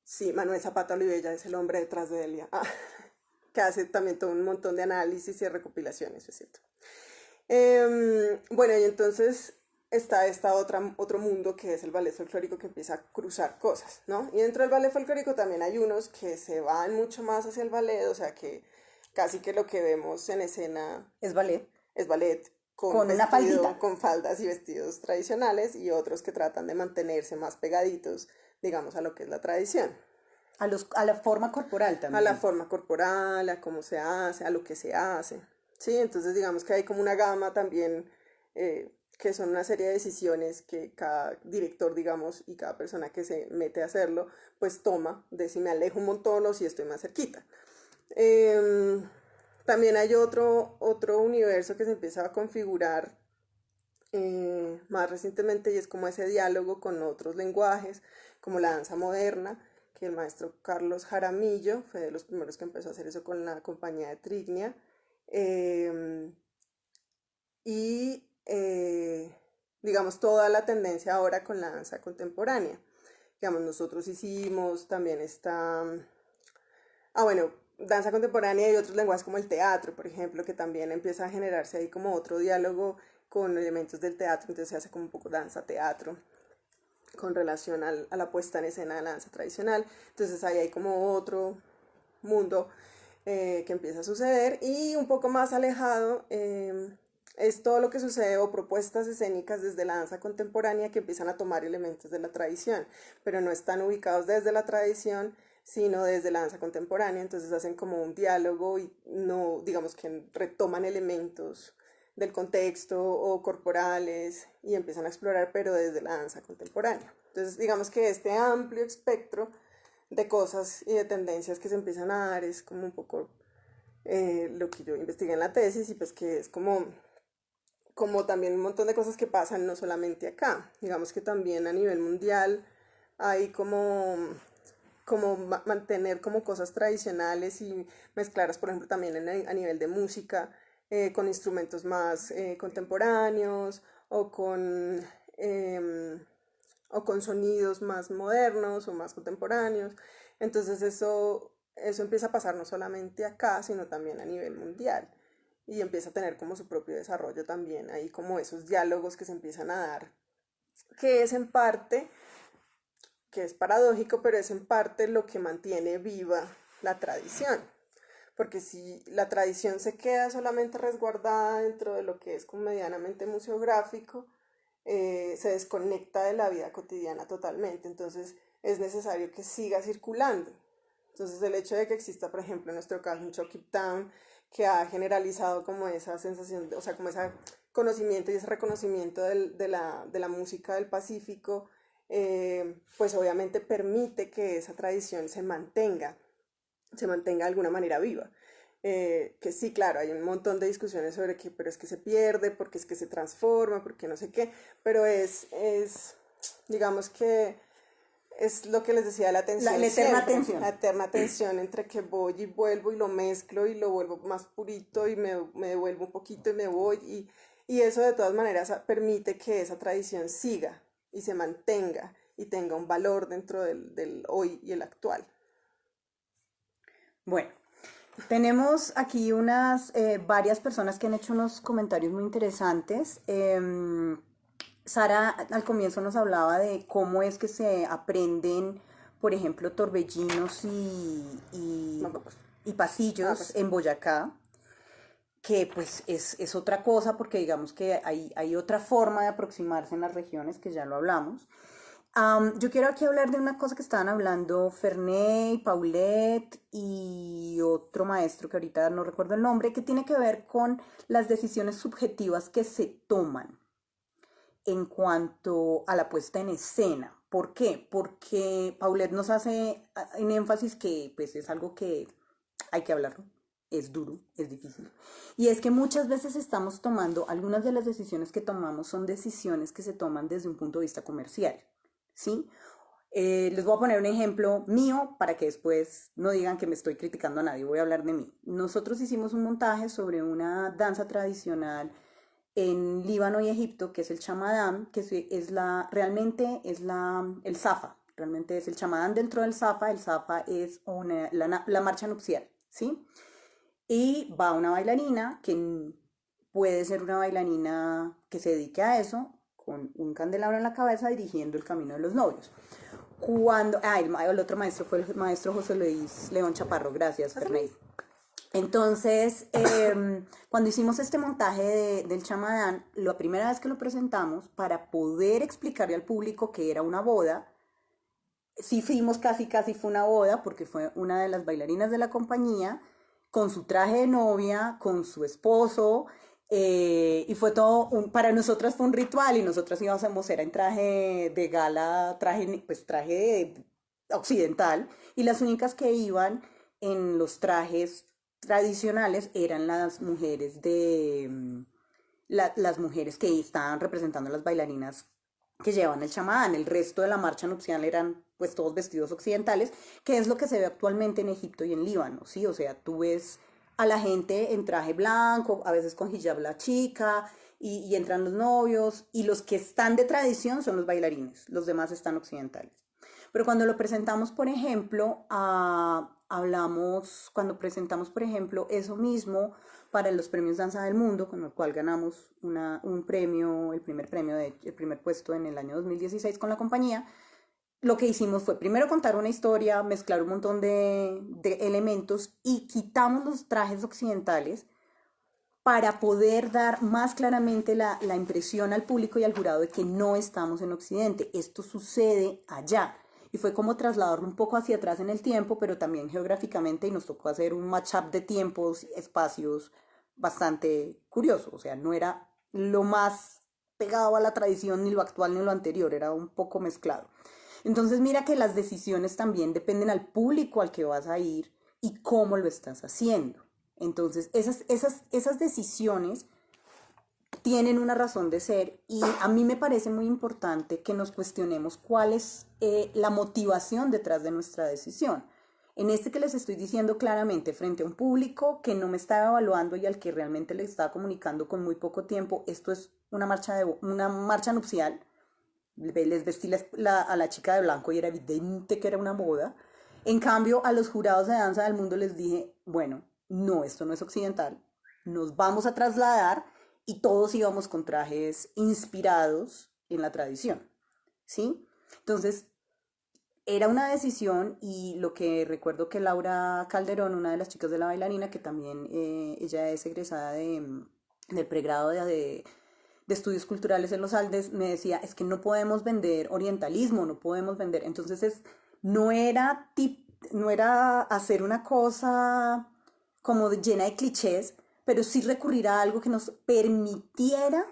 B: Sí, Manuel Zapata Olivella es el hombre detrás de Delia, que hace también todo un montón de análisis y recopilaciones, es cierto. Bueno, y entonces está otro mundo que es el ballet folclórico, que empieza a cruzar cosas, ¿no? Y dentro del ballet folclórico también hay unos que se van mucho más hacia el ballet, o sea que casi que lo que vemos en escena
A: es ballet.
B: Es ballet
A: con una faldita.
B: Con faldas y vestidos tradicionales, y otros que tratan de mantenerse más pegaditos, digamos, a lo que es la tradición.
A: A la forma corporal también.
B: A la forma corporal, a cómo se hace, a lo que se hace. Sí, entonces digamos que hay como una gama también, que son una serie de decisiones que cada director, digamos, y cada persona que se mete a hacerlo, pues toma de si me alejo un montón o si estoy más cerquita. También hay otro universo que se empieza a configurar más recientemente, y es como ese diálogo con otros lenguajes, como la danza moderna, que el maestro Carlos Jaramillo fue de los primeros que empezó a hacer eso con la compañía de Trignia. Digamos, toda la tendencia ahora con la danza contemporánea. Digamos, nosotros hicimos también bueno, danza contemporánea y otros lenguajes como el teatro, por ejemplo, que también empieza a generarse ahí como otro diálogo con elementos del teatro, entonces se hace como un poco danza-teatro con relación a la puesta en escena de la danza tradicional. Entonces ahí hay como otro mundo que empieza a suceder, y un poco más alejado es todo lo que sucede, o propuestas escénicas desde la danza contemporánea que empiezan a tomar elementos de la tradición, pero no están ubicados desde la tradición, sino desde la danza contemporánea. Entonces hacen como un diálogo y no, digamos que retoman elementos del contexto o corporales y empiezan a explorar, pero desde la danza contemporánea. Entonces digamos que este amplio espectro de cosas y de tendencias que se empiezan a dar es como un poco lo que yo investigué en la tesis, y pues que es como también un montón de cosas que pasan no solamente acá, digamos que también a nivel mundial hay como mantener como cosas tradicionales y mezclarlas, por ejemplo, también a nivel de música, con instrumentos más contemporáneos, o con sonidos más modernos o más contemporáneos. Entonces eso empieza a pasar no solamente acá, sino también a nivel mundial, y empieza a tener como su propio desarrollo también, ahí como esos diálogos que se empiezan a dar, que es en parte, que es paradójico, pero es en parte lo que mantiene viva la tradición. Porque si la tradición se queda solamente resguardada dentro de lo que es como medianamente museográfico, se desconecta de la vida cotidiana totalmente. Entonces es necesario que siga circulando. Entonces el hecho de que exista, por ejemplo, en nuestro caso, un Keep Town, que ha generalizado como esa sensación, o sea, como ese conocimiento y ese reconocimiento de la música del Pacífico, pues obviamente permite que esa tradición se mantenga de alguna manera viva. Que sí, claro, hay un montón de discusiones sobre que, pero es que se pierde, porque es que se transforma, porque no sé qué, pero digamos que Es lo que les decía, la tensión.
A: La eterna
B: siempre,
A: tensión.
B: la eterna tensión entre que voy y vuelvo y lo mezclo y lo vuelvo más purito y me devuelvo un poquito y me voy. Y eso de todas maneras permite que esa tradición siga y se mantenga y tenga un valor dentro del hoy y el actual.
A: Bueno, tenemos aquí varias personas que han hecho unos comentarios muy interesantes. Sara al comienzo nos hablaba de cómo es que se aprenden, por ejemplo, torbellinos y pasillos
B: Pues,
A: en Boyacá, que pues es otra cosa porque digamos que hay otra forma de aproximarse en las regiones, que ya lo hablamos. Yo quiero aquí hablar de una cosa que estaban hablando Ferney, Paulette y otro maestro que ahorita no recuerdo el nombre, que tiene que ver con las decisiones subjetivas que se toman en cuanto a la puesta en escena. ¿Por qué? Porque Paulette nos hace en énfasis que pues es algo que hay que hablarlo. Es duro, es difícil. Y es que muchas veces estamos tomando, algunas de las decisiones que tomamos son decisiones que se toman desde un punto de vista comercial, ¿sí? Les voy a poner un ejemplo mío para que después no digan que me estoy criticando a nadie, voy a hablar de mí. Nosotros hicimos un montaje sobre una danza tradicional en Líbano y Egipto, que es el chamadán, que realmente es el zafa, realmente es el chamadán dentro del zafa. El zafa es la marcha nupcial, ¿sí? Y va una bailarina que puede ser una bailarina que se dedique a eso, con un candelabro en la cabeza dirigiendo el camino de los novios. El otro maestro fue el maestro José Luis León Chaparro, gracias, Ferney. Entonces, cuando hicimos este montaje del chamadán, la primera vez que lo presentamos, para poder explicarle al público que era una boda, sí fuimos casi fue una boda, porque fue una de las bailarinas de la compañía, con su traje de novia, con su esposo, y fue todo, para nosotras fue un ritual, y nosotras íbamos a ir en traje de gala, traje occidental, y las únicas que iban en los trajes tradicionales eran las mujeres las mujeres que estaban representando a las bailarinas que llevan el chamadán. El resto de la marcha nupcial eran pues todos vestidos occidentales, que es lo que se ve actualmente en Egipto y en Líbano, ¿sí? O sea, tú ves a la gente en traje blanco, a veces con hijab la chica, y entran los novios, y los que están de tradición son los bailarines, los demás están occidentales. Pero cuando lo presentamos, por ejemplo, cuando presentamos, por ejemplo, eso mismo para los premios Danza del Mundo, con el cual ganamos un premio, el primer puesto en el año 2016 con la compañía, lo que hicimos fue primero contar una historia, mezclar un montón de elementos y quitamos los trajes occidentales para poder dar más claramente la impresión al público y al jurado de que no estamos en Occidente, esto sucede allá. Y fue como trasladarlo un poco hacia atrás en el tiempo, pero también geográficamente, y nos tocó hacer un match-up de tiempos, espacios bastante curioso. O sea, no era lo más pegado a la tradición, ni lo actual, ni lo anterior, era un poco mezclado. Entonces mira que las decisiones también dependen al público al que vas a ir y cómo lo estás haciendo. Entonces esas decisiones tienen una razón de ser, y a mí me parece muy importante que nos cuestionemos cuál es la motivación detrás de nuestra decisión. En este que les estoy diciendo claramente frente a un público que no me estaba evaluando y al que realmente le estaba comunicando con muy poco tiempo, esto es una marcha nupcial. Les vestí a la chica de blanco y era evidente que era una boda. En cambio, a los jurados de danza del mundo les dije, bueno, no, esto no es occidental, nos vamos a trasladar, y todos íbamos con trajes inspirados en la tradición, ¿sí? Entonces, era una decisión, y lo que recuerdo que Laura Calderón, una de las chicas de la bailarina, que también ella es egresada del pregrado de estudios culturales en los Aldes, me decía, es que no podemos vender orientalismo, no podemos vender. Entonces no era hacer una cosa como llena de clichés, pero sí recurrir a algo que nos permitiera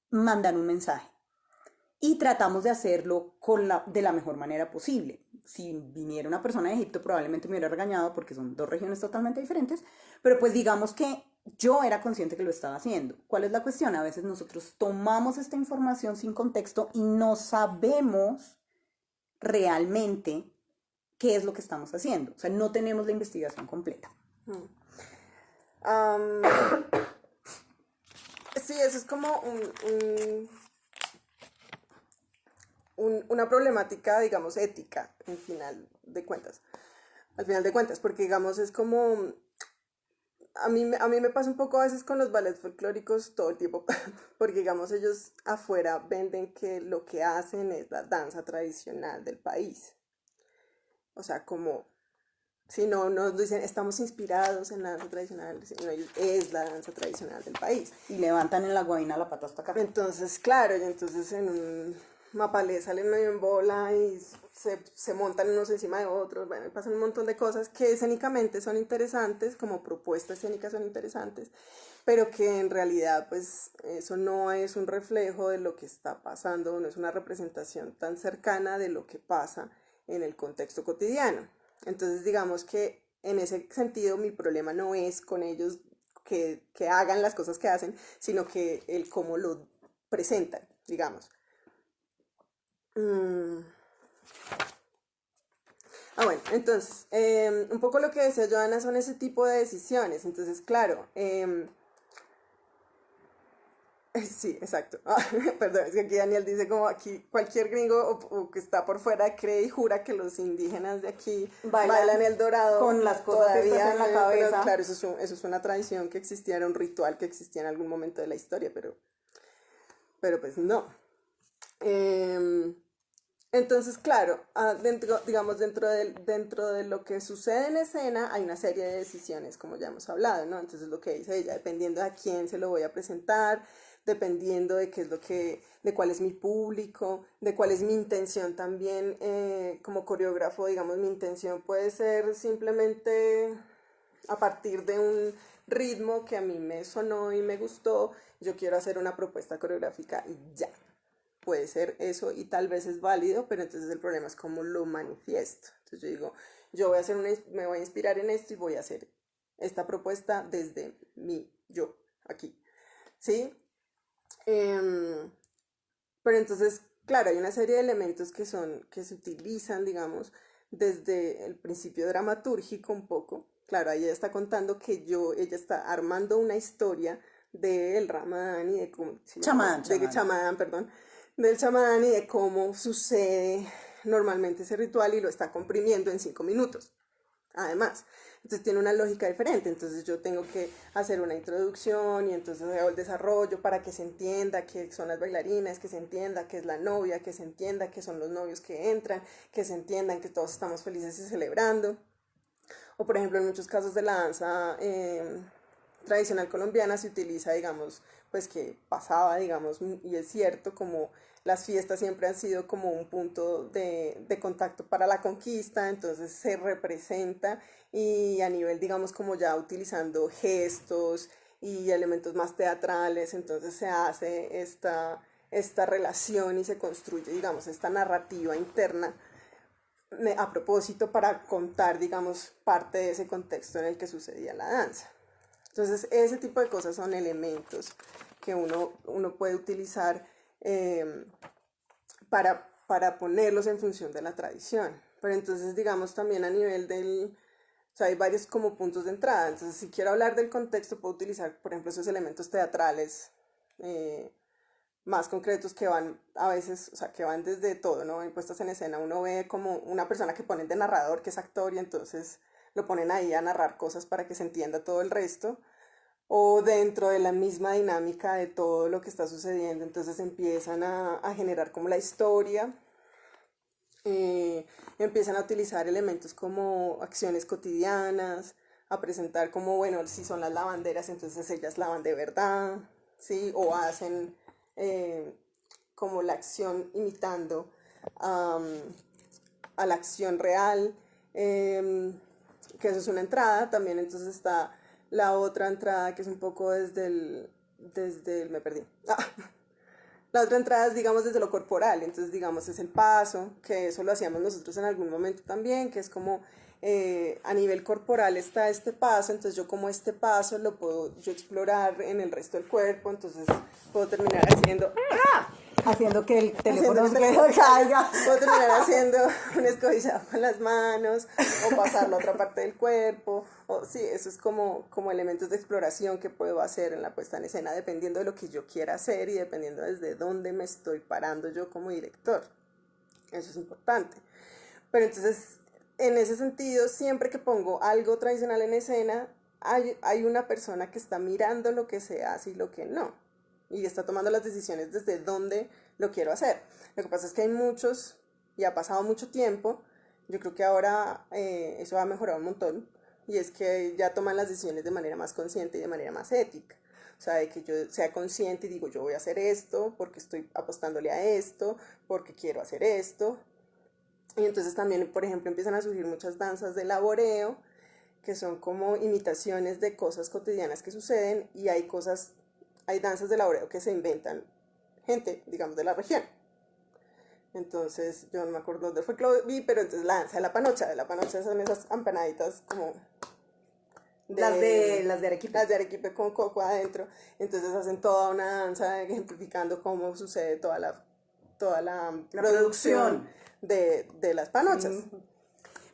A: mandar un mensaje. Y tratamos de hacerlo de la mejor manera posible. Si viniera una persona de Egipto, probablemente me hubiera regañado porque son dos regiones totalmente diferentes, pero pues digamos que yo era consciente que lo estaba haciendo. ¿Cuál es la cuestión? A veces nosotros tomamos esta información sin contexto y no sabemos realmente qué es lo que estamos haciendo. O sea, no tenemos la investigación completa.
B: Sí, eso es como una problemática, digamos, ética, al final de cuentas. Al final de cuentas, porque, digamos, es como... A mí me pasa un poco a veces con los ballets folclóricos todo el tiempo, porque, digamos, ellos afuera venden que lo que hacen es la danza tradicional del país. O sea, como... Si no nos dicen, estamos inspirados en la danza tradicional, sino es la danza tradicional del país.
A: Y levantan en la guaina la pata hasta acá.
B: Entonces, claro, y entonces en un mapalé salen medio en bola y se montan unos encima de otros, bueno, pasan un montón de cosas que escénicamente son interesantes, como propuestas escénicas son interesantes, pero que en realidad pues eso no es un reflejo de lo que está pasando, no es una representación tan cercana de lo que pasa en el contexto cotidiano. Entonces digamos que en ese sentido mi problema no es con ellos que hagan las cosas que hacen, sino que el cómo lo presentan, digamos. Bueno, entonces, un poco lo que decía Joana son ese tipo de decisiones. Entonces, claro, sí, exacto. Perdón, es que aquí Daniel dice como aquí cualquier gringo o que está por fuera cree y jura que los indígenas de aquí bailan el dorado
A: con las cosas todavía en la cabeza.
B: Pero, claro, eso es una tradición que existía, era un ritual que existía en algún momento de la historia, pero pues no. Entonces, claro, digamos, dentro de lo que sucede en escena hay una serie de decisiones, como ya hemos hablado, ¿no? Entonces, lo que dice ella, dependiendo de a quién se lo voy a presentar, dependiendo de qué es de cuál es mi público, de cuál es mi intención también como coreógrafo, digamos, mi intención puede ser simplemente a partir de un ritmo que a mí me sonó y me gustó, yo quiero hacer una propuesta coreográfica y ya. Puede ser eso y tal vez es válido, pero entonces el problema es cómo lo manifiesto. Entonces yo digo, me voy a inspirar en esto y voy a hacer esta propuesta desde yo, aquí, ¿sí? Pero entonces, claro, hay una serie de elementos que se utilizan, digamos, desde el principio dramatúrgico un poco. Claro, ella está contando que ella está armando una historia del Ramadán y de cómo... Chamadán, perdón, del chamán y de cómo sucede normalmente ese ritual y lo está comprimiendo en 5 minutos. Además, entonces tiene una lógica diferente, entonces yo tengo que hacer una introducción y entonces hago el desarrollo para que se entienda qué son las bailarinas, que se entienda qué es la novia, que se entienda qué son los novios que entran, que se entiendan que todos estamos felices y celebrando. O por ejemplo, en muchos casos de la danza tradicional colombiana se utiliza, digamos, pues que pasaba, digamos, y es cierto, como las fiestas siempre han sido como un punto de contacto para la conquista, entonces se representa y a nivel, digamos, como ya utilizando gestos y elementos más teatrales, entonces se hace esta relación y se construye, digamos, esta narrativa interna a propósito para contar, digamos, parte de ese contexto en el que sucedía la danza. Entonces, ese tipo de cosas son elementos que uno puede utilizar para ponerlos en función de la tradición. Pero entonces, digamos, también a nivel o sea, hay varios como puntos de entrada. Entonces, si quiero hablar del contexto, puedo utilizar, por ejemplo, esos elementos teatrales más concretos que van a veces, o sea, que van desde todo, ¿no? En puestas en escena uno ve como una persona que ponen de narrador, que es actor, y entonces lo ponen ahí a narrar cosas para que se entienda todo el resto, o dentro de la misma dinámica de todo lo que está sucediendo, entonces empiezan a generar como la historia, empiezan a utilizar elementos como acciones cotidianas, a presentar como, bueno, si son las lavanderas, entonces ellas lavan de verdad, ¿sí? O hacen como la acción imitando a la acción real, que eso es una entrada. También entonces está la otra entrada que es un poco me perdí. La otra entrada es, digamos, desde lo corporal, entonces, digamos, es el paso, que eso lo hacíamos nosotros en algún momento también, que es como a nivel corporal está este paso, entonces yo como este paso lo puedo yo explorar en el resto del cuerpo, entonces puedo terminar haciendo
A: haciendo que el teléfono
B: Haciendo
A: se caiga.
B: Puedo terminar haciendo un escobillado con las manos o pasarlo a otra parte del cuerpo. O, sí, eso es como elementos de exploración que puedo hacer en la puesta en escena dependiendo de lo que yo quiera hacer y dependiendo desde dónde me estoy parando yo como director. Eso es importante. Pero entonces, en ese sentido, siempre que pongo algo tradicional en escena, hay una persona que está mirando lo que se hace y lo que no. Y está tomando las decisiones desde dónde lo quiero hacer. Lo que pasa es que hay muchos, y ha pasado mucho tiempo, yo creo que ahora eso ha mejorado un montón, y es que ya toman las decisiones de manera más consciente y de manera más ética. O sea, de que yo sea consciente y digo, yo voy a hacer esto porque estoy apostándole a esto, porque quiero hacer esto. Y entonces también, por ejemplo, empiezan a surgir muchas danzas de laboreo, que son como imitaciones de cosas cotidianas que suceden, y hay danzas de laboreo que se inventan gente, digamos, de la región. Entonces, yo no me acuerdo dónde fue que lo vi, pero entonces la danza de la panocha son esas campanaditas como
A: Las de Arequipa.
B: Las de Arequipa con coco adentro. Entonces hacen toda una danza ejemplificando cómo sucede toda la producción de las panochas.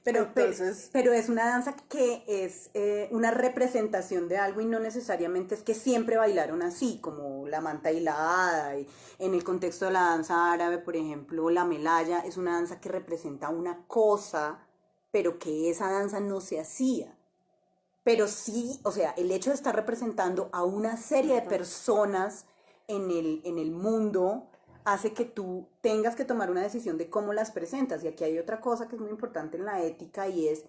A: Pero es una danza que es una representación de algo y no necesariamente es que siempre bailaron así, como la manta hilada. Y en el contexto de la danza árabe, por ejemplo, la melaya es una danza que representa una cosa, pero que esa danza no se hacía. Pero sí, o sea, el hecho de estar representando a una serie de personas en el mundo hace que tú tengas que tomar una decisión de cómo las presentas. Y aquí hay otra cosa que es muy importante en la ética y es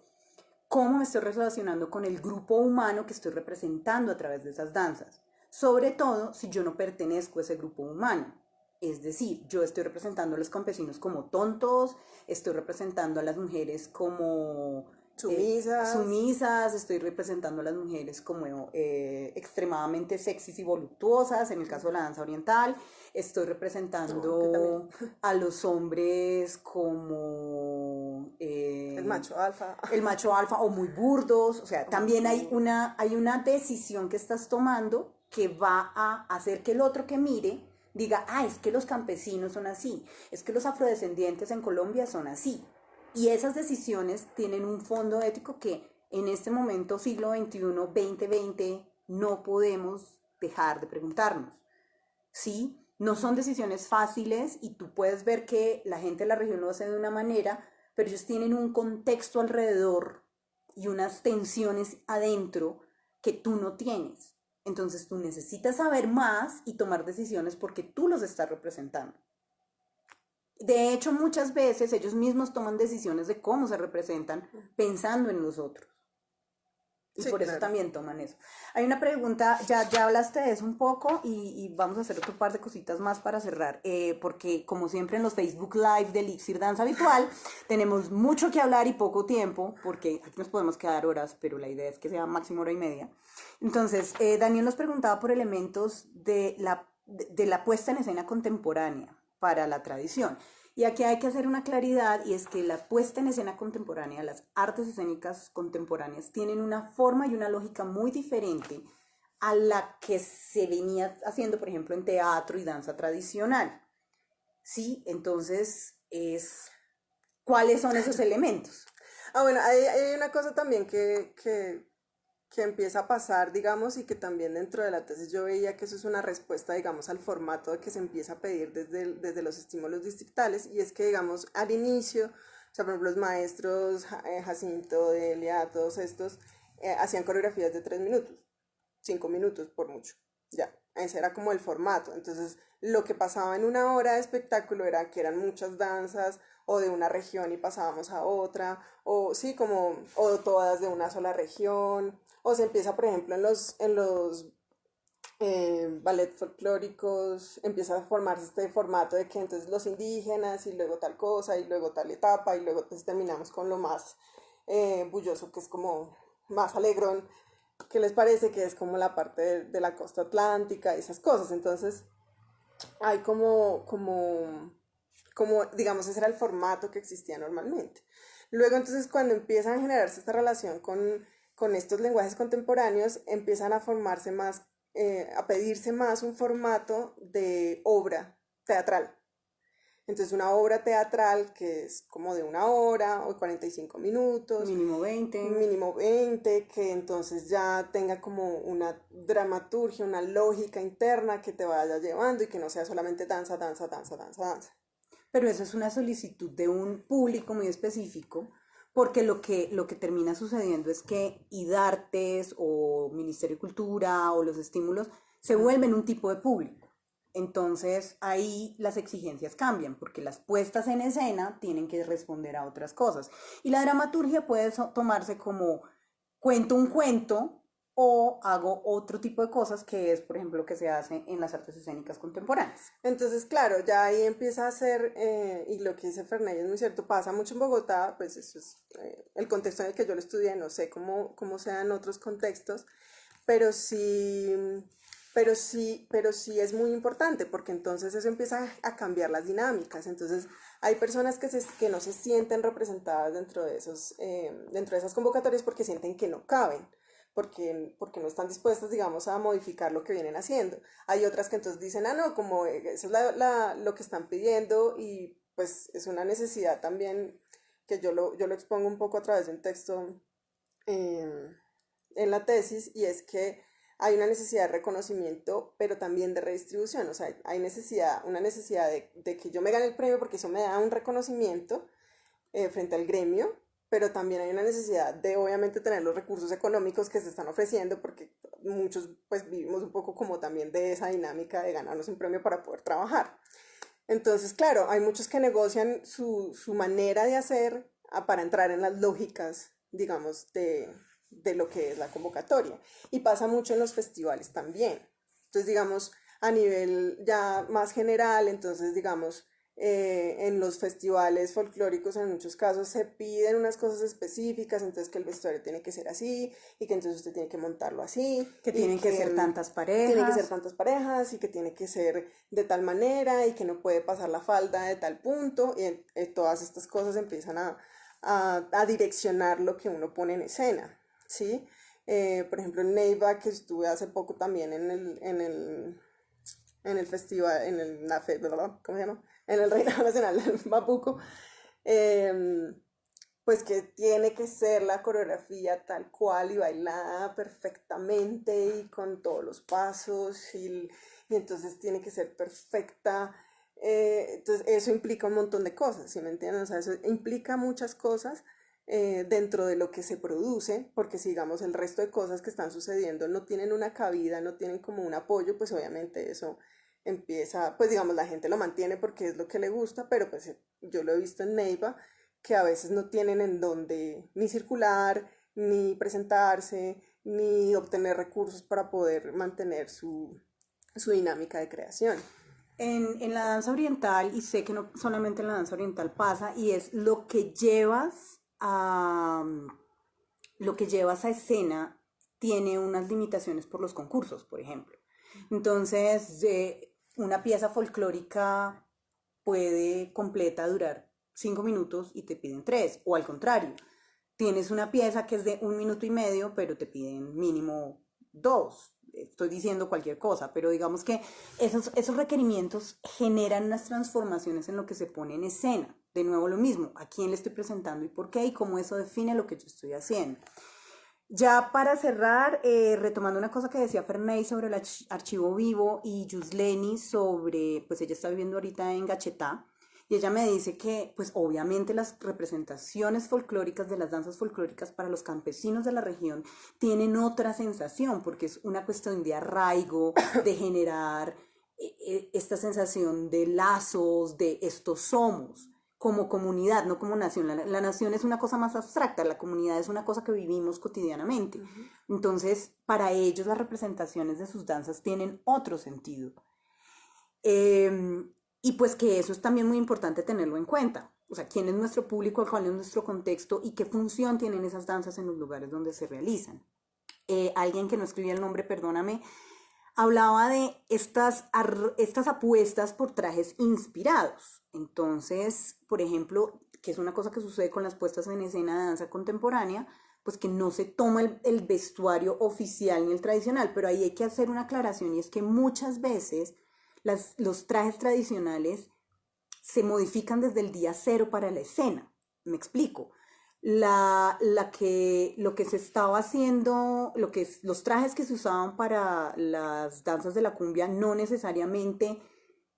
A: cómo me estoy relacionando con el grupo humano que estoy representando a través de esas danzas. Sobre todo si yo no pertenezco a ese grupo humano. Es decir, yo estoy representando a los campesinos como tontos, estoy representando a las mujeres como sumisas, estoy representando a las mujeres como extremadamente sexys y voluptuosas, en el caso de la danza oriental, estoy representando a los hombres como
B: el macho alfa.
A: El macho alfa o muy burdos, o sea, también hay una decisión que estás tomando que va a hacer que el otro que mire diga, es que los campesinos son así, es que los afrodescendientes en Colombia son así. Y esas decisiones tienen un fondo ético que en este momento, siglo XXI, 2020, no podemos dejar de preguntarnos. ¿Sí? No son decisiones fáciles y tú puedes ver que la gente de la región lo hace de una manera, pero ellos tienen un contexto alrededor y unas tensiones adentro que tú no tienes. Entonces tú necesitas saber más y tomar decisiones porque tú los estás representando. De hecho, muchas veces ellos mismos toman decisiones de cómo se representan pensando en los otros. Y sí, por eso también toman eso. Hay una pregunta, ya hablaste de eso un poco y vamos a hacer otro par de cositas más para cerrar, porque como siempre en los Facebook Live de Elixir Danza Virtual tenemos mucho que hablar y poco tiempo, porque aquí nos podemos quedar horas, pero la idea es que sea máximo hora y media. Entonces, Daniel nos preguntaba por elementos de la puesta en escena contemporánea para la tradición. Y aquí hay que hacer una claridad y es que la puesta en escena contemporánea, las artes escénicas contemporáneas tienen una forma y una lógica muy diferente a la que se venía haciendo, por ejemplo, en teatro y danza tradicional. ¿Sí? Entonces, ¿cuáles son esos elementos?
B: Bueno, hay una cosa también que empieza a pasar, digamos, y que también dentro de la tesis yo veía que eso es una respuesta, digamos, al formato que se empieza a pedir desde los estímulos distritales, y es que, digamos, al inicio, o sea, por ejemplo, los maestros, Jacinto, Delia, todos estos, hacían coreografías de 3 minutos, 5 minutos por mucho, ya, ese era como el formato. Entonces, lo que pasaba en una hora de espectáculo era que eran muchas danzas, o de una región y pasábamos a otra, o sí, o todas de una sola región, o se empieza, por ejemplo, en los ballet folclóricos, empieza a formarse este formato de que entonces los indígenas y luego tal cosa y luego tal etapa y luego entonces terminamos con lo más bulloso, que es como más alegrón, que les parece que es como la parte de la costa atlántica y esas cosas. Entonces hay como digamos, ese era el formato que existía normalmente. Luego entonces cuando empiezan a generarse esta relación con estos lenguajes contemporáneos, empiezan a formarse más, a pedirse más un formato de obra teatral. Entonces una obra teatral que es como de 1 hora o 45 minutos.
A: Mínimo 20.
B: Mínimo 20, que entonces ya tenga como una dramaturgia, una lógica interna que te vaya llevando y que no sea solamente danza, danza, danza, danza, danza.
A: Pero eso es una solicitud de un público muy específico, porque lo que termina sucediendo es que IDARTES o Ministerio de Cultura o los estímulos se vuelven un tipo de público. Entonces ahí las exigencias cambian, porque las puestas en escena tienen que responder a otras cosas. Y la dramaturgia puede tomarse como cuento un cuento o hago otro tipo de cosas, que es, por ejemplo, lo que se hace en las artes escénicas contemporáneas.
B: Entonces, claro, ya ahí empieza a ser, y lo que dice Ferney es muy cierto, pasa mucho en Bogotá, pues eso es el contexto en el que yo lo estudié, no sé cómo sea en otros contextos, pero sí, pero sí es muy importante, porque entonces eso empieza a cambiar las dinámicas. Entonces hay personas que no se sienten representadas dentro de esas convocatorias porque sienten que no caben, porque no están dispuestas, digamos, a modificar lo que vienen haciendo. Hay otras que entonces dicen, no, como eso es lo que están pidiendo, y pues es una necesidad también que yo lo expongo un poco a través de un texto en la tesis, y es que hay una necesidad de reconocimiento, pero también de redistribución. O sea, hay una necesidad de que yo me gane el premio porque eso me da un reconocimiento frente al gremio, pero también hay una necesidad de obviamente tener los recursos económicos que se están ofreciendo, porque muchos pues vivimos un poco como también de esa dinámica de ganarnos un premio para poder trabajar. Entonces, claro, hay muchos que negocian su manera de hacer para entrar en las lógicas, digamos, de lo que es la convocatoria. Y pasa mucho en los festivales también. Entonces, digamos, a nivel ya más general, entonces, digamos, en los festivales folclóricos en muchos casos se piden unas cosas específicas, entonces que el vestuario tiene que ser así, y que entonces usted tiene que montarlo así,
A: que tienen que ser tantas parejas.
B: Tienen que ser tantas parejas, y que tiene que ser de tal manera, y que no puede pasar la falda de tal punto, y todas estas cosas empiezan a direccionar lo que uno pone en escena, ¿sí? Por ejemplo, en Neiva, que estuve hace poco también en el festival, ¿verdad? ¿Cómo se llama? En el Reinado Nacional del Bapuco, pues que tiene que ser la coreografía tal cual y bailada perfectamente y con todos los pasos, y entonces tiene que ser perfecta. Entonces eso implica un montón de cosas, ¿sí me entienden? O sea, eso implica muchas cosas dentro de lo que se produce, porque si digamos el resto de cosas que están sucediendo no tienen una cabida, no tienen como un apoyo, pues obviamente eso empieza, pues digamos la gente lo mantiene porque es lo que le gusta, pero pues yo lo he visto en Neiva, que a veces no tienen en dónde ni circular, ni presentarse, ni obtener recursos para poder mantener su dinámica de creación.
A: En la danza oriental, y sé que no solamente en la danza oriental pasa, y es lo que llevas a escena tiene unas limitaciones por los concursos, por ejemplo. Entonces, una pieza folclórica puede completa durar 5 minutos y te piden 3, o al contrario, tienes una pieza que es de 1 minuto y medio, pero te piden mínimo 2. Estoy diciendo cualquier cosa, pero digamos que esos requerimientos generan unas transformaciones en lo que se pone en escena. De nuevo lo mismo, a quién le estoy presentando y por qué, y cómo eso define lo que yo estoy haciendo. Ya para cerrar, retomando una cosa que decía Ferney sobre el archivo vivo, y Yusleni sobre, pues ella está viviendo ahorita en Gachetá, y ella me dice que, pues obviamente las representaciones folclóricas de las danzas folclóricas para los campesinos de la región tienen otra sensación, porque es una cuestión de arraigo, de generar esta sensación de lazos, de estos somos, como comunidad, no como nación. La nación es una cosa más abstracta, la comunidad es una cosa que vivimos cotidianamente. Uh-huh. Entonces, para ellos las representaciones de sus danzas tienen otro sentido. Y pues que eso es también muy importante tenerlo en cuenta. O sea, quién es nuestro público, cuál es nuestro contexto y qué función tienen esas danzas en los lugares donde se realizan. Alguien que no escribía el nombre, perdóname, hablaba de estas apuestas por trajes inspirados. Entonces, por ejemplo, que es una cosa que sucede con las puestas en escena de danza contemporánea, pues que no se toma el vestuario oficial ni el tradicional, pero ahí hay que hacer una aclaración, y es que muchas veces los trajes tradicionales se modifican desde el día cero para la escena. Me explico. Lo que se estaba haciendo, los trajes que se usaban para las danzas de la cumbia no necesariamente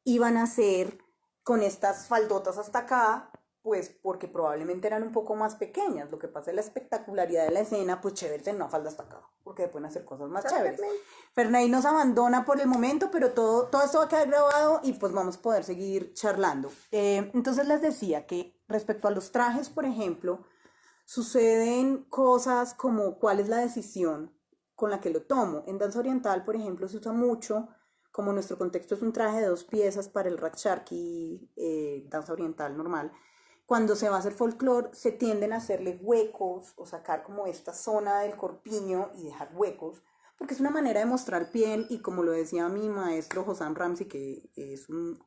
A: iban a ser con estas faldotas hasta acá, pues porque probablemente eran un poco más pequeñas. Lo que pasa es la espectacularidad de la escena, pues chévere tener una falda hasta acá, porque pueden hacer cosas más chéveres. Ferney nos abandona por el momento, pero todo esto va a quedar grabado y pues vamos a poder seguir charlando. Entonces les decía que respecto a los trajes, por ejemplo, suceden cosas como cuál es la decisión con la que lo tomo. En danza oriental, por ejemplo, se usa mucho, como nuestro contexto es un traje de 2 piezas para el Ratcharki, danza oriental normal. Cuando se va a hacer folclore, se tienden a hacerle huecos o sacar como esta zona del corpiño y dejar huecos, porque es una manera de mostrar piel y como lo decía mi maestro Hossam Ramzi, que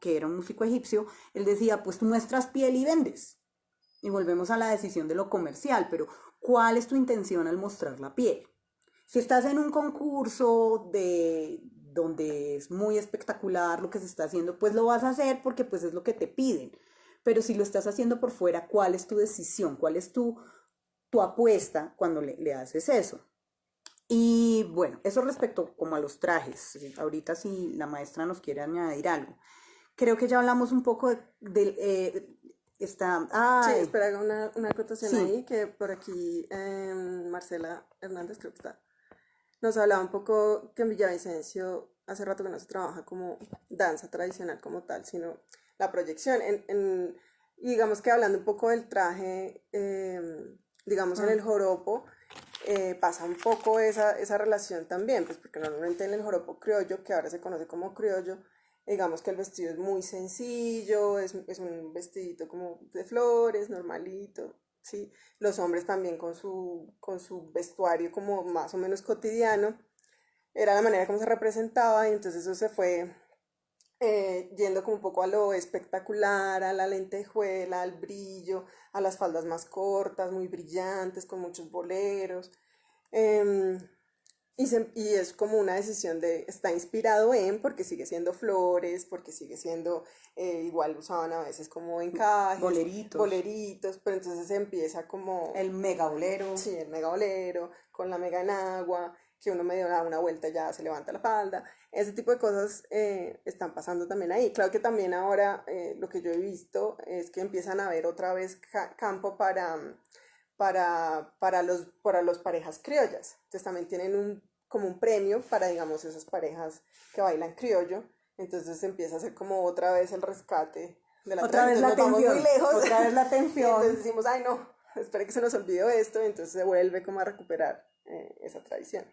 A: era un músico egipcio, él decía, pues tú muestras piel y vendes. Y volvemos a la decisión de lo comercial, pero ¿cuál es tu intención al mostrar la piel? Si estás en un concurso donde es muy espectacular lo que se está haciendo, pues lo vas a hacer porque pues es lo que te piden. Pero si lo estás haciendo por fuera, ¿cuál es tu decisión? ¿Cuál es tu apuesta cuando le haces eso? Y bueno, eso respecto como a los trajes. Ahorita si la maestra nos quiere añadir algo. Creo que ya hablamos un poco
B: Sí, espera, haga una acotación
A: sí.
B: ahí, que por aquí Marcela Hernández creo que está. Nos hablaba un poco que en Villavicencio hace rato que no se trabaja como danza tradicional como tal, sino la proyección. Y digamos que hablando un poco del traje, digamos en el joropo, pasa un poco esa relación también, pues porque normalmente en el joropo criollo, que ahora se conoce como criollo, digamos que el vestido es muy sencillo, es un vestidito como de flores, normalito, ¿sí? Los hombres también con su vestuario como más o menos cotidiano, era la manera como se representaba y entonces eso se fue yendo como un poco a lo espectacular, a la lentejuela, al brillo, a las faldas más cortas, muy brillantes, con muchos boleros. em, y es como una decisión de, está inspirado en, porque sigue siendo flores, porque sigue siendo, igual usaban a veces como encajes, boleritos, pero entonces empieza como...
A: El mega bolero.
B: Sí, el mega bolero, con la mega enagua, que uno medio da una vuelta y ya se levanta la falda. Ese tipo de cosas están pasando también ahí. Claro que también ahora lo que yo he visto es que empiezan a haber otra vez campo para los parejas criollas. Entonces también tienen como un premio para, digamos, esas parejas que bailan criollo. Entonces empieza a ser como otra vez el rescate de la
A: Otra vez la
B: tradición. Nos vamos muy lejos.
A: Otra vez la
B: Y
A: atención.
B: entonces decimos, ay no, espere que se nos olvidó esto. Y entonces se vuelve como a recuperar esa tradición.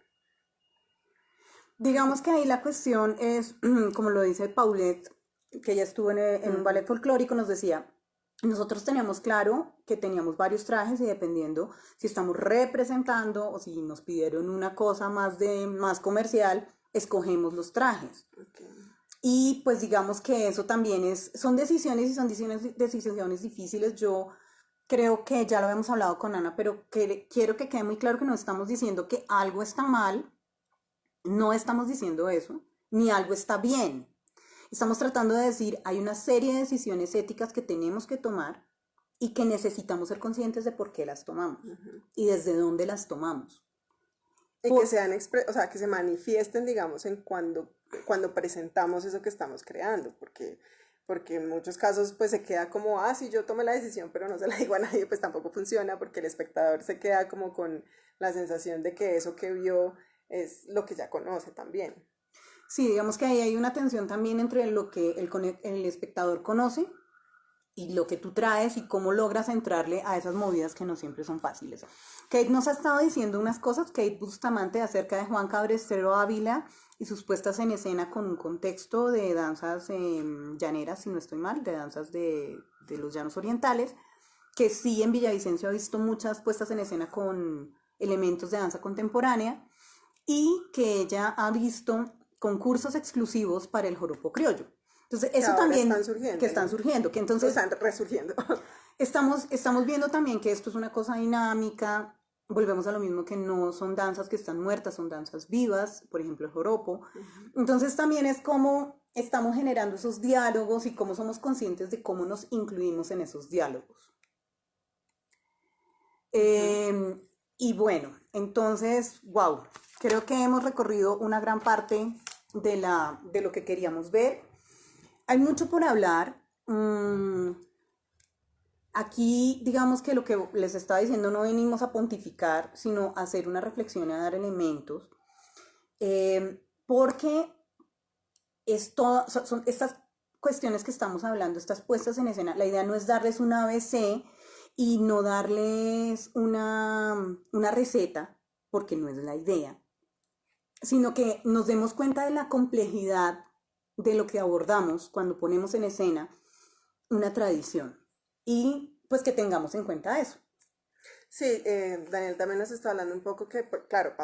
A: Digamos que ahí la cuestión es, como lo dice Paulette, que ella estuvo en un ballet folclórico, nos decía, nosotros teníamos claro que teníamos varios trajes y dependiendo si estamos representando o si nos pidieron una cosa más comercial, escogemos los trajes.
B: Okay.
A: Y pues digamos que eso también son decisiones y son decisiones difíciles. Yo creo que ya lo habíamos hablado con Ana, pero quiero que quede muy claro que no estamos diciendo que algo está mal, no estamos diciendo eso, ni algo está bien. Estamos tratando de decir, hay una serie de decisiones éticas que tenemos que tomar y que necesitamos ser conscientes de por qué las tomamos y desde dónde las tomamos.
B: Y que sean, o sea, que se manifiesten, digamos, en cuando presentamos eso que estamos creando, porque en muchos casos pues se queda como, sí, yo tomé la decisión, pero no se la digo a nadie, pues tampoco funciona, porque el espectador se queda como con la sensación de que eso que vio es lo que ya conoce también.
A: Sí, digamos que ahí hay una tensión también entre lo que el espectador conoce y lo que tú traes y cómo logras entrarle a esas movidas que no siempre son fáciles. Kate nos ha estado diciendo unas cosas, Kate Bustamante, acerca de Juan Cabrestero Ávila y sus puestas en escena con un contexto de danzas llaneras, si no estoy mal, de danzas de los llanos orientales, que sí en Villavicencio ha visto muchas puestas en escena con elementos de danza contemporánea y que ella ha visto concursos exclusivos para el joropo criollo. Entonces, eso
B: que
A: también
B: están surgiendo,
A: que entonces
B: están resurgiendo.
A: Estamos viendo también que esto es una cosa dinámica, volvemos a lo mismo que no son danzas que están muertas, son danzas vivas, por ejemplo el joropo. Entonces también es como estamos generando esos diálogos y cómo somos conscientes de cómo nos incluimos en esos diálogos.
B: Ujú.
A: Y bueno, entonces, wow, creo que hemos recorrido una gran parte de lo que queríamos ver. Hay mucho por hablar. Aquí, digamos que lo que les estaba diciendo no venimos a pontificar, sino a hacer una reflexión y a dar elementos, porque son estas cuestiones que estamos hablando, estas puestas en escena. La idea no es darles un ABC y no darles una receta, porque no es la idea, sino que nos demos cuenta de la complejidad de lo que abordamos cuando ponemos en escena una tradición y pues que tengamos en cuenta eso.
B: Sí, Daniel también nos está hablando un poco que, pues, claro,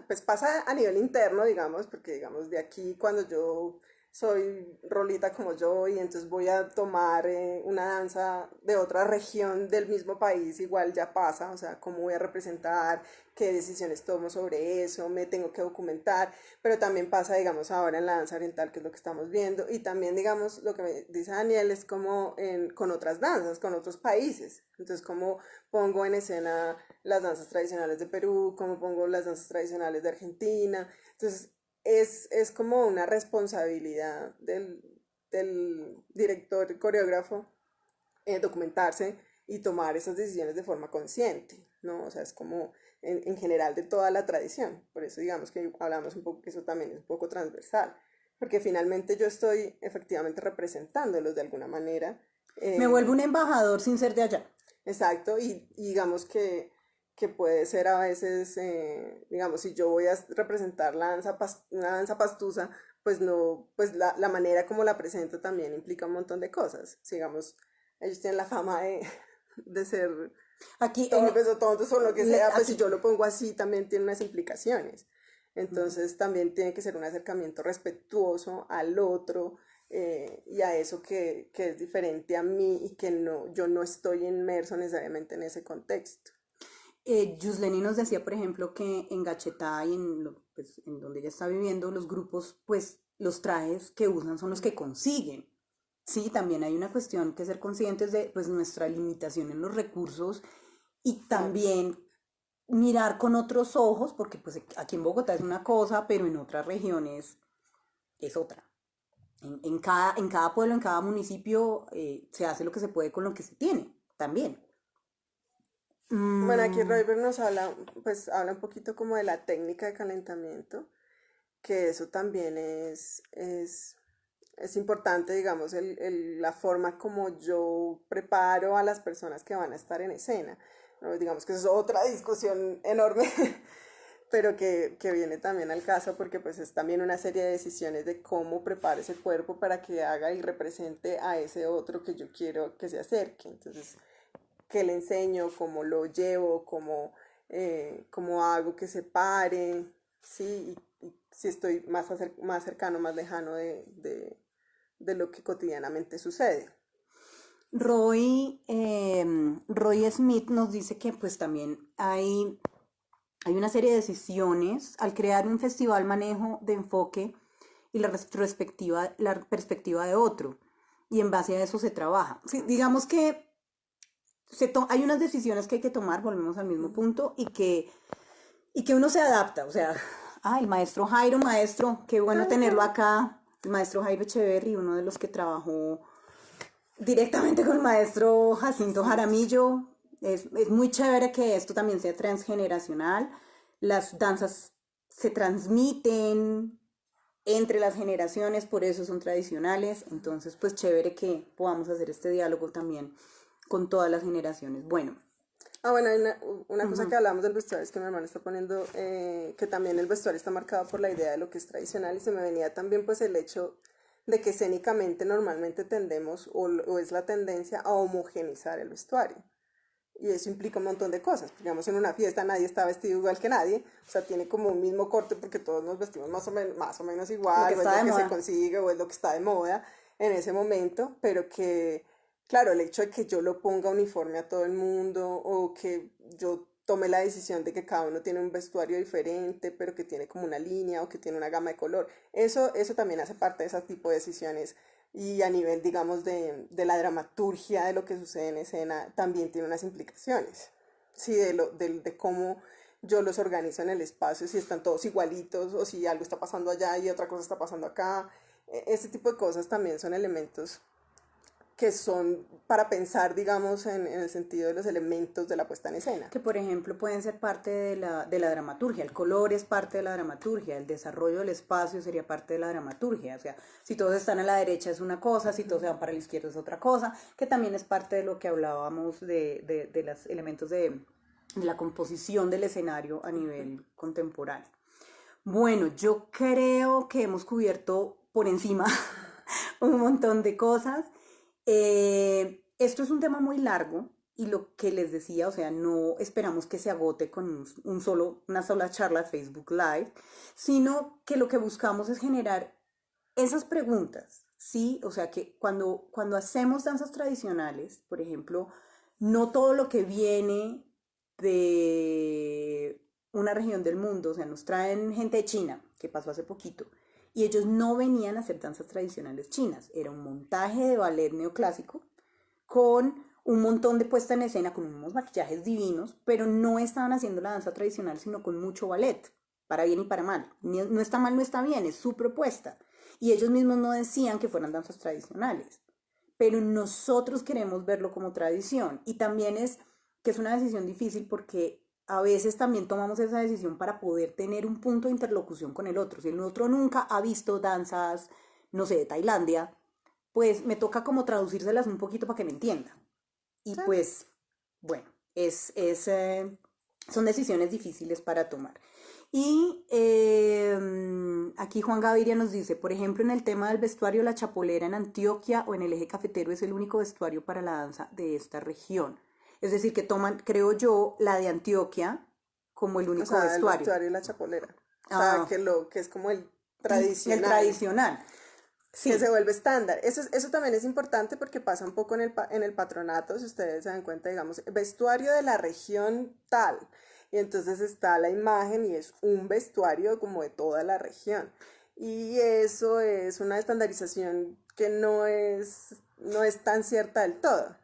B: pues pasa a nivel interno, digamos, porque digamos de aquí cuando yo soy rolita como yo y entonces voy a tomar una danza de otra región del mismo país, igual ya pasa, o sea, cómo voy a representar, qué decisiones tomo sobre eso, me tengo que documentar, pero también pasa, digamos, ahora en la danza oriental, que es lo que estamos viendo, y también, digamos, lo que me dice Daniel es como con otras danzas, con otros países, entonces como pongo en escena las danzas tradicionales de Perú, cómo pongo las danzas tradicionales de Argentina. Entonces, es como una responsabilidad del director, coreógrafo, documentarse y tomar esas decisiones de forma consciente, ¿no? O sea, es como en general de toda la tradición. Por eso digamos que hablamos un poco que eso también es un poco transversal, porque finalmente yo estoy efectivamente representándolos de alguna manera.
A: Me vuelvo
B: eh,
A: un embajador sin ser de allá.
B: Exacto, y digamos que puede ser a veces, digamos, si yo voy a representar una danza pastusa, pues no, pues la manera como la presento también implica un montón de cosas. Si, digamos, ellos tienen la fama de ser
A: Aquí,
B: torpes o tontos o lo que sea, pues si
A: aquí,
B: yo lo pongo así también tiene unas implicaciones. Entonces también tiene que ser un acercamiento respetuoso al otro, y a eso que es diferente a mí y que no, yo no estoy inmerso necesariamente en ese contexto.
A: Yusleni nos decía, por ejemplo, que en Gachetá y pues, en donde ella está viviendo, los grupos, pues los trajes que usan son los que consiguen. Sí, también hay una cuestión que ser conscientes de pues, nuestra limitación en los recursos y
B: Claro.
A: también mirar con otros ojos, porque pues aquí en Bogotá es una cosa, pero en otras regiones es otra. En cada pueblo, en cada municipio, se hace lo que se puede con lo que se tiene, también.
B: Bueno, aquí
A: Mm,
B: Royber nos habla, pues habla un poquito como de la técnica de calentamiento, que eso también es importante, digamos, la forma como yo preparo a las personas que van a estar en escena, ¿no? Digamos que eso es otra discusión enorme, pero que viene también al caso porque pues es también una serie de decisiones de cómo preparo ese cuerpo para que haga y represente a ese otro que yo quiero que se acerque. Entonces, qué le enseño, cómo lo llevo, cómo hago que se pare, ¿sí? Y si estoy más cercano, más lejano de lo que cotidianamente sucede.
A: Roy Smith nos dice que pues también hay una serie de decisiones al crear un festival manejo de enfoque y la perspectiva de otro. Y en base a eso se trabaja. Sí, digamos que hay unas decisiones que hay que tomar, volvemos al mismo punto, y que uno se adapta. O sea, el maestro Jairo, maestro, qué bueno tenerlo acá. El maestro Jairo Echeverry, uno de los que trabajó directamente con el maestro Jacinto
B: Exacto.
A: Jaramillo. Es muy chévere que esto también sea transgeneracional. Las danzas se transmiten entre las generaciones, por eso son tradicionales. Entonces, pues chévere que podamos hacer este diálogo también con todas las generaciones. Bueno,
B: Ah, bueno, hay una cosa
A: ujú.
B: que hablamos del vestuario es que mi hermano está poniendo, que también el vestuario está marcado por la idea de lo que es tradicional y se me venía también pues el hecho de que escénicamente normalmente tendemos o es la tendencia a homogenizar el vestuario. Y eso implica un montón de cosas. Digamos, en una fiesta nadie está vestido igual que nadie, o sea, tiene como un mismo corte porque todos nos vestimos más o menos
A: Lo que
B: igual, o es
A: está
B: lo
A: de
B: que se
A: moda.
B: consigue, o es lo que está de moda en ese momento, pero que, claro, el hecho de que yo lo ponga uniforme a todo el mundo, o que yo tome la decisión de que cada uno tiene un vestuario diferente, pero que tiene como una línea o que tiene una gama de color. Eso también hace parte de ese tipo de decisiones. Y a nivel, digamos, de la dramaturgia de lo que sucede en escena, también tiene unas implicaciones. Sí, de cómo yo los organizo en el espacio, si están todos igualitos o si algo está pasando allá y otra cosa está pasando acá. Este tipo de cosas también son elementos que son para pensar, digamos, en el sentido de los elementos de la puesta en escena.
A: Que, por ejemplo, pueden ser parte de la dramaturgia. El color es parte de la dramaturgia, el desarrollo del espacio sería parte de la dramaturgia. O sea, si todos están a la derecha es una cosa, si todos se van para la izquierda es otra cosa, que también es parte de lo que hablábamos de los elementos de la composición del escenario a nivel contemporáneo. Bueno, yo creo que hemos cubierto por encima un montón de cosas. Esto es un tema muy largo y lo que les decía, o sea, no esperamos que se agote con una sola charla de Facebook Live, sino que lo que buscamos es generar esas preguntas, ¿sí? O sea, que cuando hacemos danzas tradicionales, por ejemplo, no todo lo que viene de una región del mundo, o sea, nos traen gente de China, que pasó hace poquito, y ellos no venían a hacer danzas tradicionales chinas, era un montaje de ballet neoclásico con un montón de puesta en escena, con unos maquillajes divinos, pero no estaban haciendo la danza tradicional, sino con mucho ballet, para bien y para mal. No está mal, no está bien, es su propuesta. Y ellos mismos no decían que fueran danzas tradicionales, pero nosotros queremos verlo como tradición. Y también es que es una decisión difícil porque a veces también tomamos esa decisión para poder tener un punto de interlocución con el otro. Si el otro nunca ha visto danzas, no sé, de Tailandia, pues me toca como traducírselas un poquito para que me entienda. Y pues, bueno, son decisiones difíciles para tomar. Y aquí Juan Gaviria nos dice, por ejemplo, en el tema del vestuario, la chapolera en Antioquia o en el eje cafetero es el único vestuario para la danza de esta región. Es decir, que toman, creo yo, la de Antioquia como el único vestuario.
B: El vestuario y la chapolera. O sea, que es como el tradicional.
A: El tradicional.
B: Sí. Que se vuelve estándar. Eso también es importante porque pasa un poco en el patronato, si ustedes se dan cuenta, digamos, vestuario de la región tal. Y entonces está la imagen y es un vestuario como de toda la región. Y eso es una estandarización que no es tan cierta del todo.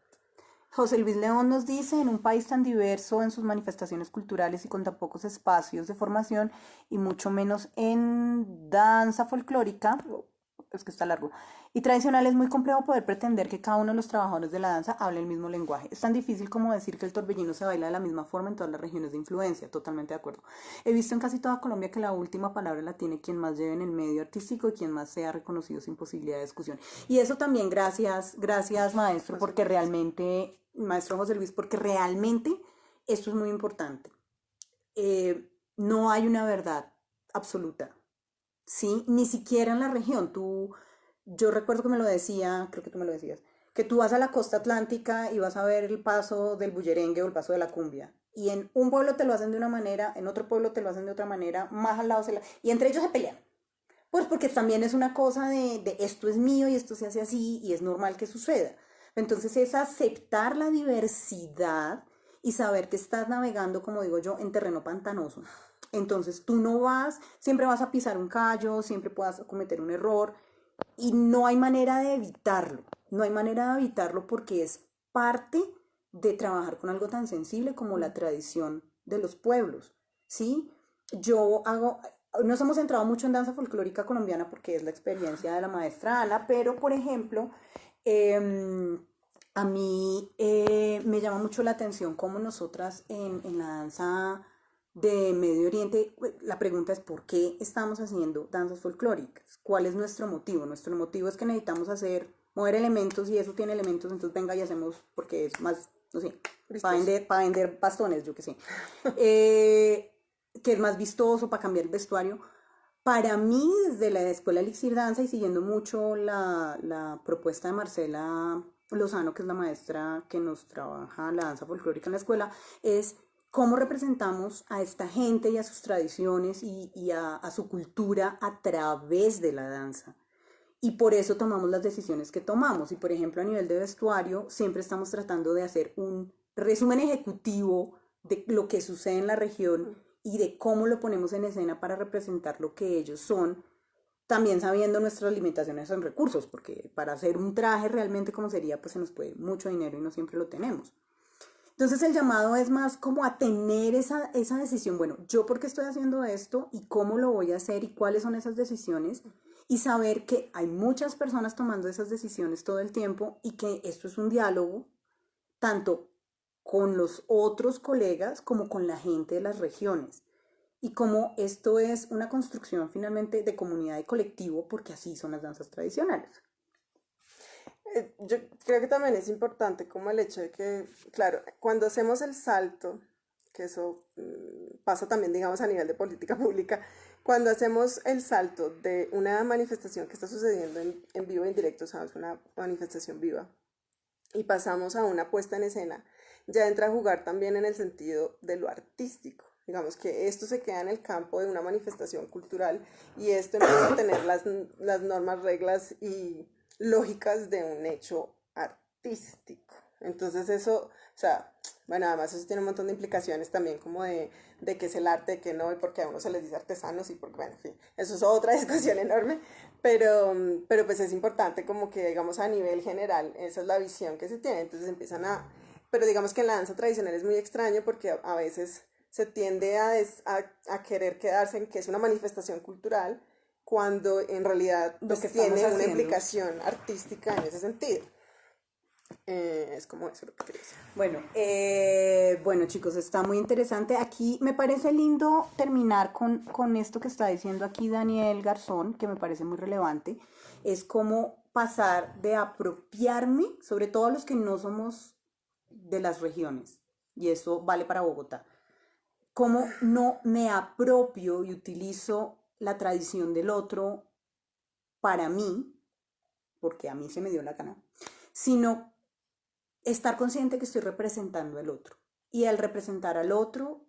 A: José Luis León nos dice, en un país tan diverso en sus manifestaciones culturales y con tan pocos espacios de formación y mucho menos en danza folclórica, es que está largo, y tradicional, es muy complejo poder pretender que cada uno de los trabajadores de la danza hable el mismo lenguaje. Es tan difícil como decir que el torbellino se baila de la misma forma en todas las regiones de influencia, totalmente de acuerdo. He visto en casi toda Colombia que la última palabra la tiene quien más lleve en el medio artístico y quien más sea reconocido sin posibilidad de discusión. Y eso también gracias maestro, porque realmente, maestro José Luis, porque realmente esto es muy importante. No hay una verdad absoluta. ¿Sí? Ni siquiera en la región. Yo recuerdo que me lo decía, creo que tú me lo decías, que tú vas a la costa atlántica y vas a ver el paso del bullerengue o el paso de la cumbia. Y en un pueblo te lo hacen de una manera, en otro pueblo te lo hacen de otra manera, más al lado y entre ellos se pelean. Pues porque también es una cosa de esto es mío y esto se hace así y es normal que suceda. Entonces es aceptar la diversidad y saber que estás navegando, como digo yo, en terreno pantanoso. Entonces tú siempre vas a pisar un callo, siempre puedas cometer un error y no hay manera de evitarlo. No hay manera de evitarlo porque es parte de trabajar con algo tan sensible como la tradición de los pueblos, ¿sí? Nos hemos centrado mucho en danza folclórica colombiana porque es la experiencia de la maestra Ana, pero por ejemplo, a mí me llama mucho la atención cómo nosotras en la danza de Medio Oriente, la pregunta es ¿por qué estamos haciendo danzas folclóricas? ¿Cuál es nuestro motivo? Nuestro motivo es que necesitamos mover elementos y eso tiene elementos, entonces venga y hacemos porque es más, no sé, para vender bastones, yo qué sé. Que es más vistoso, para cambiar el vestuario. Para mí, desde la Escuela Elixir Danza y siguiendo mucho la propuesta de Marcela Lozano, que es la maestra que nos trabaja la danza folclórica en la escuela, es cómo representamos a esta gente y a sus tradiciones y a su cultura a través de la danza. Y por eso tomamos las decisiones que tomamos. Y por ejemplo, a nivel de vestuario, siempre estamos tratando de hacer un resumen ejecutivo de lo que sucede en la región y de cómo lo ponemos en escena para representar lo que ellos son, también sabiendo nuestras limitaciones en recursos, porque para hacer un traje realmente como sería, pues se nos puede mucho dinero y no siempre lo tenemos. Entonces el llamado es más como a tener esa decisión, bueno, yo por qué estoy haciendo esto y cómo lo voy a hacer y cuáles son esas decisiones y saber que hay muchas personas tomando esas decisiones todo el tiempo y que esto es un diálogo tanto con los otros colegas como con la gente de las regiones. Y como esto es una construcción finalmente de comunidad y colectivo, porque así son las danzas tradicionales.
B: Yo creo que también es importante como el hecho de que, claro, cuando hacemos el salto, que eso pasa también, digamos, a nivel de política pública, cuando hacemos el salto de una manifestación que está sucediendo en vivo e en directo, sabes, una manifestación viva, y pasamos a una puesta en escena, ya entra a jugar también en el sentido de lo artístico. Digamos que esto se queda en el campo de una manifestación cultural y esto empieza a tener las normas, reglas y lógicas de un hecho artístico. Entonces eso, o sea, bueno, además eso tiene un montón de implicaciones también como de qué es el arte, de qué no, y por qué a uno se les dice artesanos y porque, bueno, en fin, eso es otra discusión enorme, pero pues es importante como que, digamos, a nivel general, esa es la visión que se tiene, entonces empiezan a, pero digamos que en la danza tradicional es muy extraño porque a veces se tiende a querer quedarse en que es una manifestación cultural cuando en realidad pues, tiene una implicación artística en ese sentido. Es como eso lo que quería decir.
A: Bueno, chicos, está muy interesante. Aquí me parece lindo terminar con esto que está diciendo aquí Daniel Garzón, que me parece muy relevante. Es como pasar de apropiarme, sobre todo a los que no somos de las regiones, y eso vale para Bogotá, cómo no me apropio y utilizo la tradición del otro para mí, porque a mí se me dio la gana, sino estar consciente que estoy representando al otro. Y al representar al otro,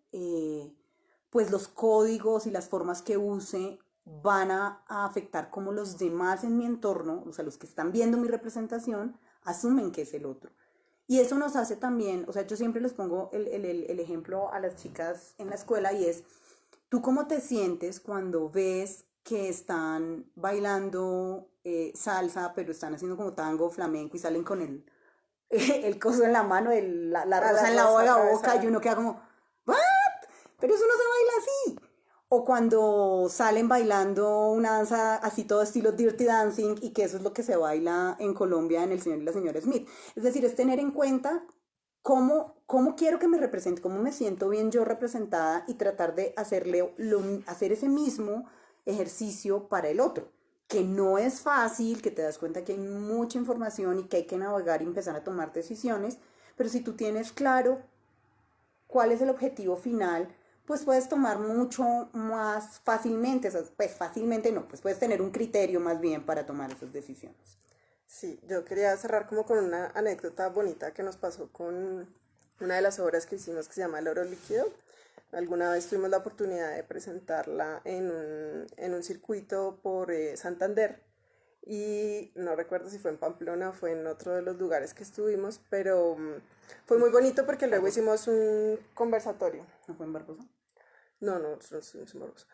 A: pues los códigos y las formas que use van a afectar cómo los demás en mi entorno, o sea, los que están viendo mi representación, asumen que es el otro. Y eso nos hace también, o sea, yo siempre les pongo el ejemplo a las chicas en la escuela y es, ¿tú cómo te sientes cuando ves que están bailando salsa, pero están haciendo como tango, flamenco y salen con el coso en la mano, la rosa en la boca y uno queda como, ¿what? Pero eso no se baila así. O cuando salen bailando una danza así todo estilo Dirty Dancing y que eso es lo que se baila en Colombia en El Señor y la Señora Smith. Es decir, es tener en cuenta cómo quiero que me represente, cómo me siento bien yo representada y tratar de hacer ese mismo ejercicio para el otro. Que no es fácil, que te das cuenta que hay mucha información y que hay que navegar y empezar a tomar decisiones, pero si tú tienes claro cuál es el objetivo final, pues puedes tomar mucho más fácilmente, pues fácilmente no, pues puedes tener un criterio más bien para tomar esas decisiones.
B: Sí, yo quería cerrar como con una anécdota bonita que nos pasó con una de las obras que hicimos que se llama El oro líquido. Alguna vez tuvimos la oportunidad de presentarla en un circuito por Santander y no recuerdo si fue en Pamplona o fue en otro de los lugares que estuvimos, pero fue muy bonito porque luego hicimos un conversatorio.
A: ¿No fue en Barbosa?
B: No, no estuvimos en Barbosa.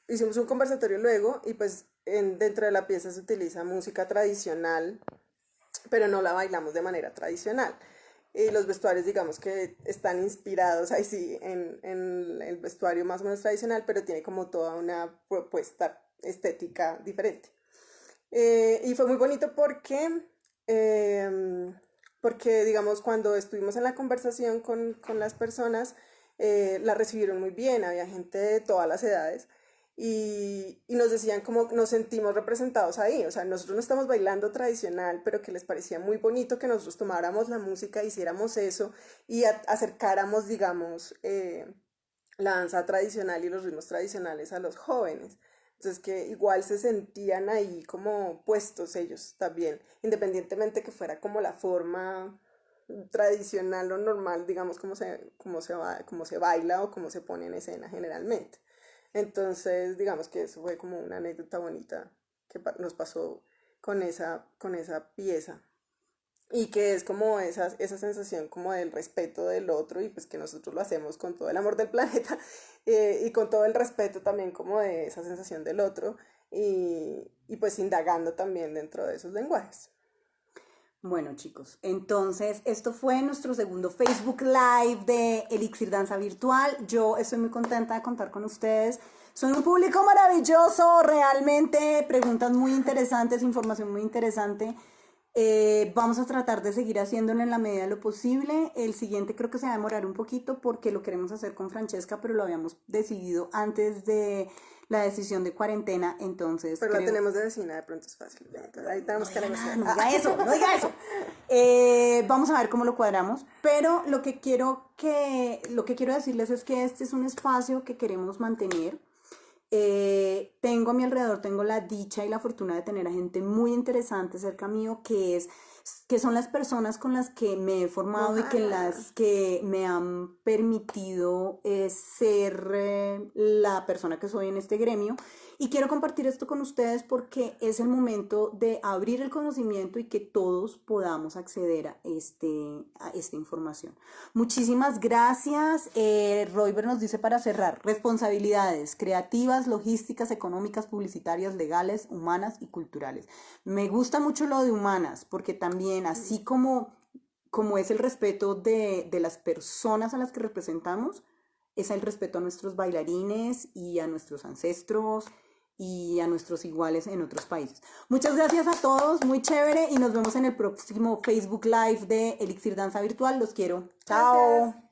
B: Hicimos un conversatorio luego y pues dentro de la pieza se utiliza música tradicional, pero no la bailamos de manera tradicional. Y los vestuarios, digamos que están inspirados ahí sí en el vestuario más o menos tradicional, pero tiene como toda una propuesta estética diferente. Y fue muy bonito porque, digamos, cuando estuvimos en la conversación con las personas, la recibieron muy bien, había gente de todas las edades y nos decían cómo nos sentimos representados ahí, o sea, nosotros no estamos bailando tradicional, pero que les parecía muy bonito que nosotros tomáramos la música, hiciéramos eso y acercáramos, digamos, la danza tradicional y los ritmos tradicionales a los jóvenes. Entonces que igual se sentían ahí como puestos ellos también, independientemente que fuera como la forma tradicional o normal, digamos, como se baila o como se pone en escena generalmente. Entonces, digamos que eso fue como una anécdota bonita que nos pasó con esa pieza. y que es como esa sensación como del respeto del otro y pues que nosotros lo hacemos con todo el amor del planeta y con todo el respeto también como de esa sensación del otro y pues indagando también dentro de esos lenguajes.
A: Bueno, chicos, entonces esto fue nuestro segundo Facebook Live de Elixir Danza Virtual. Yo estoy muy contenta de contar con ustedes. Son un público maravilloso, realmente preguntas muy interesantes, información muy interesante. Vamos a tratar de seguir haciéndolo en la medida de lo posible. El siguiente creo que se va a demorar un poquito porque lo queremos hacer con Francesca, pero lo habíamos decidido antes de la decisión de cuarentena, entonces
B: pero la tenemos de vecina, de pronto es fácil. Ahí tenemos que negociar.
A: No diga eso, no diga eso. Vamos a ver cómo lo cuadramos, pero lo que quiero decirles es que este es un espacio que queremos mantener. Tengo a mi alrededor, tengo la dicha y la fortuna de tener a gente muy interesante cerca mío que son las personas con las que me he formado y que las que me han permitido ser la persona que soy en este gremio. Y quiero compartir esto con ustedes porque es el momento de abrir el conocimiento y que todos podamos acceder a esta información. Muchísimas gracias. Royber nos dice para cerrar, responsabilidades creativas, logísticas, económicas, publicitarias, legales, humanas y culturales. Me gusta mucho lo de humanas porque también así como es el respeto de las personas a las que representamos, es el respeto a nuestros bailarines y a nuestros ancestros y a nuestros iguales en otros países. Muchas gracias a todos, muy chévere y nos vemos en el próximo Facebook Live de Elixir Danza Virtual. Los quiero. Chao. Gracias.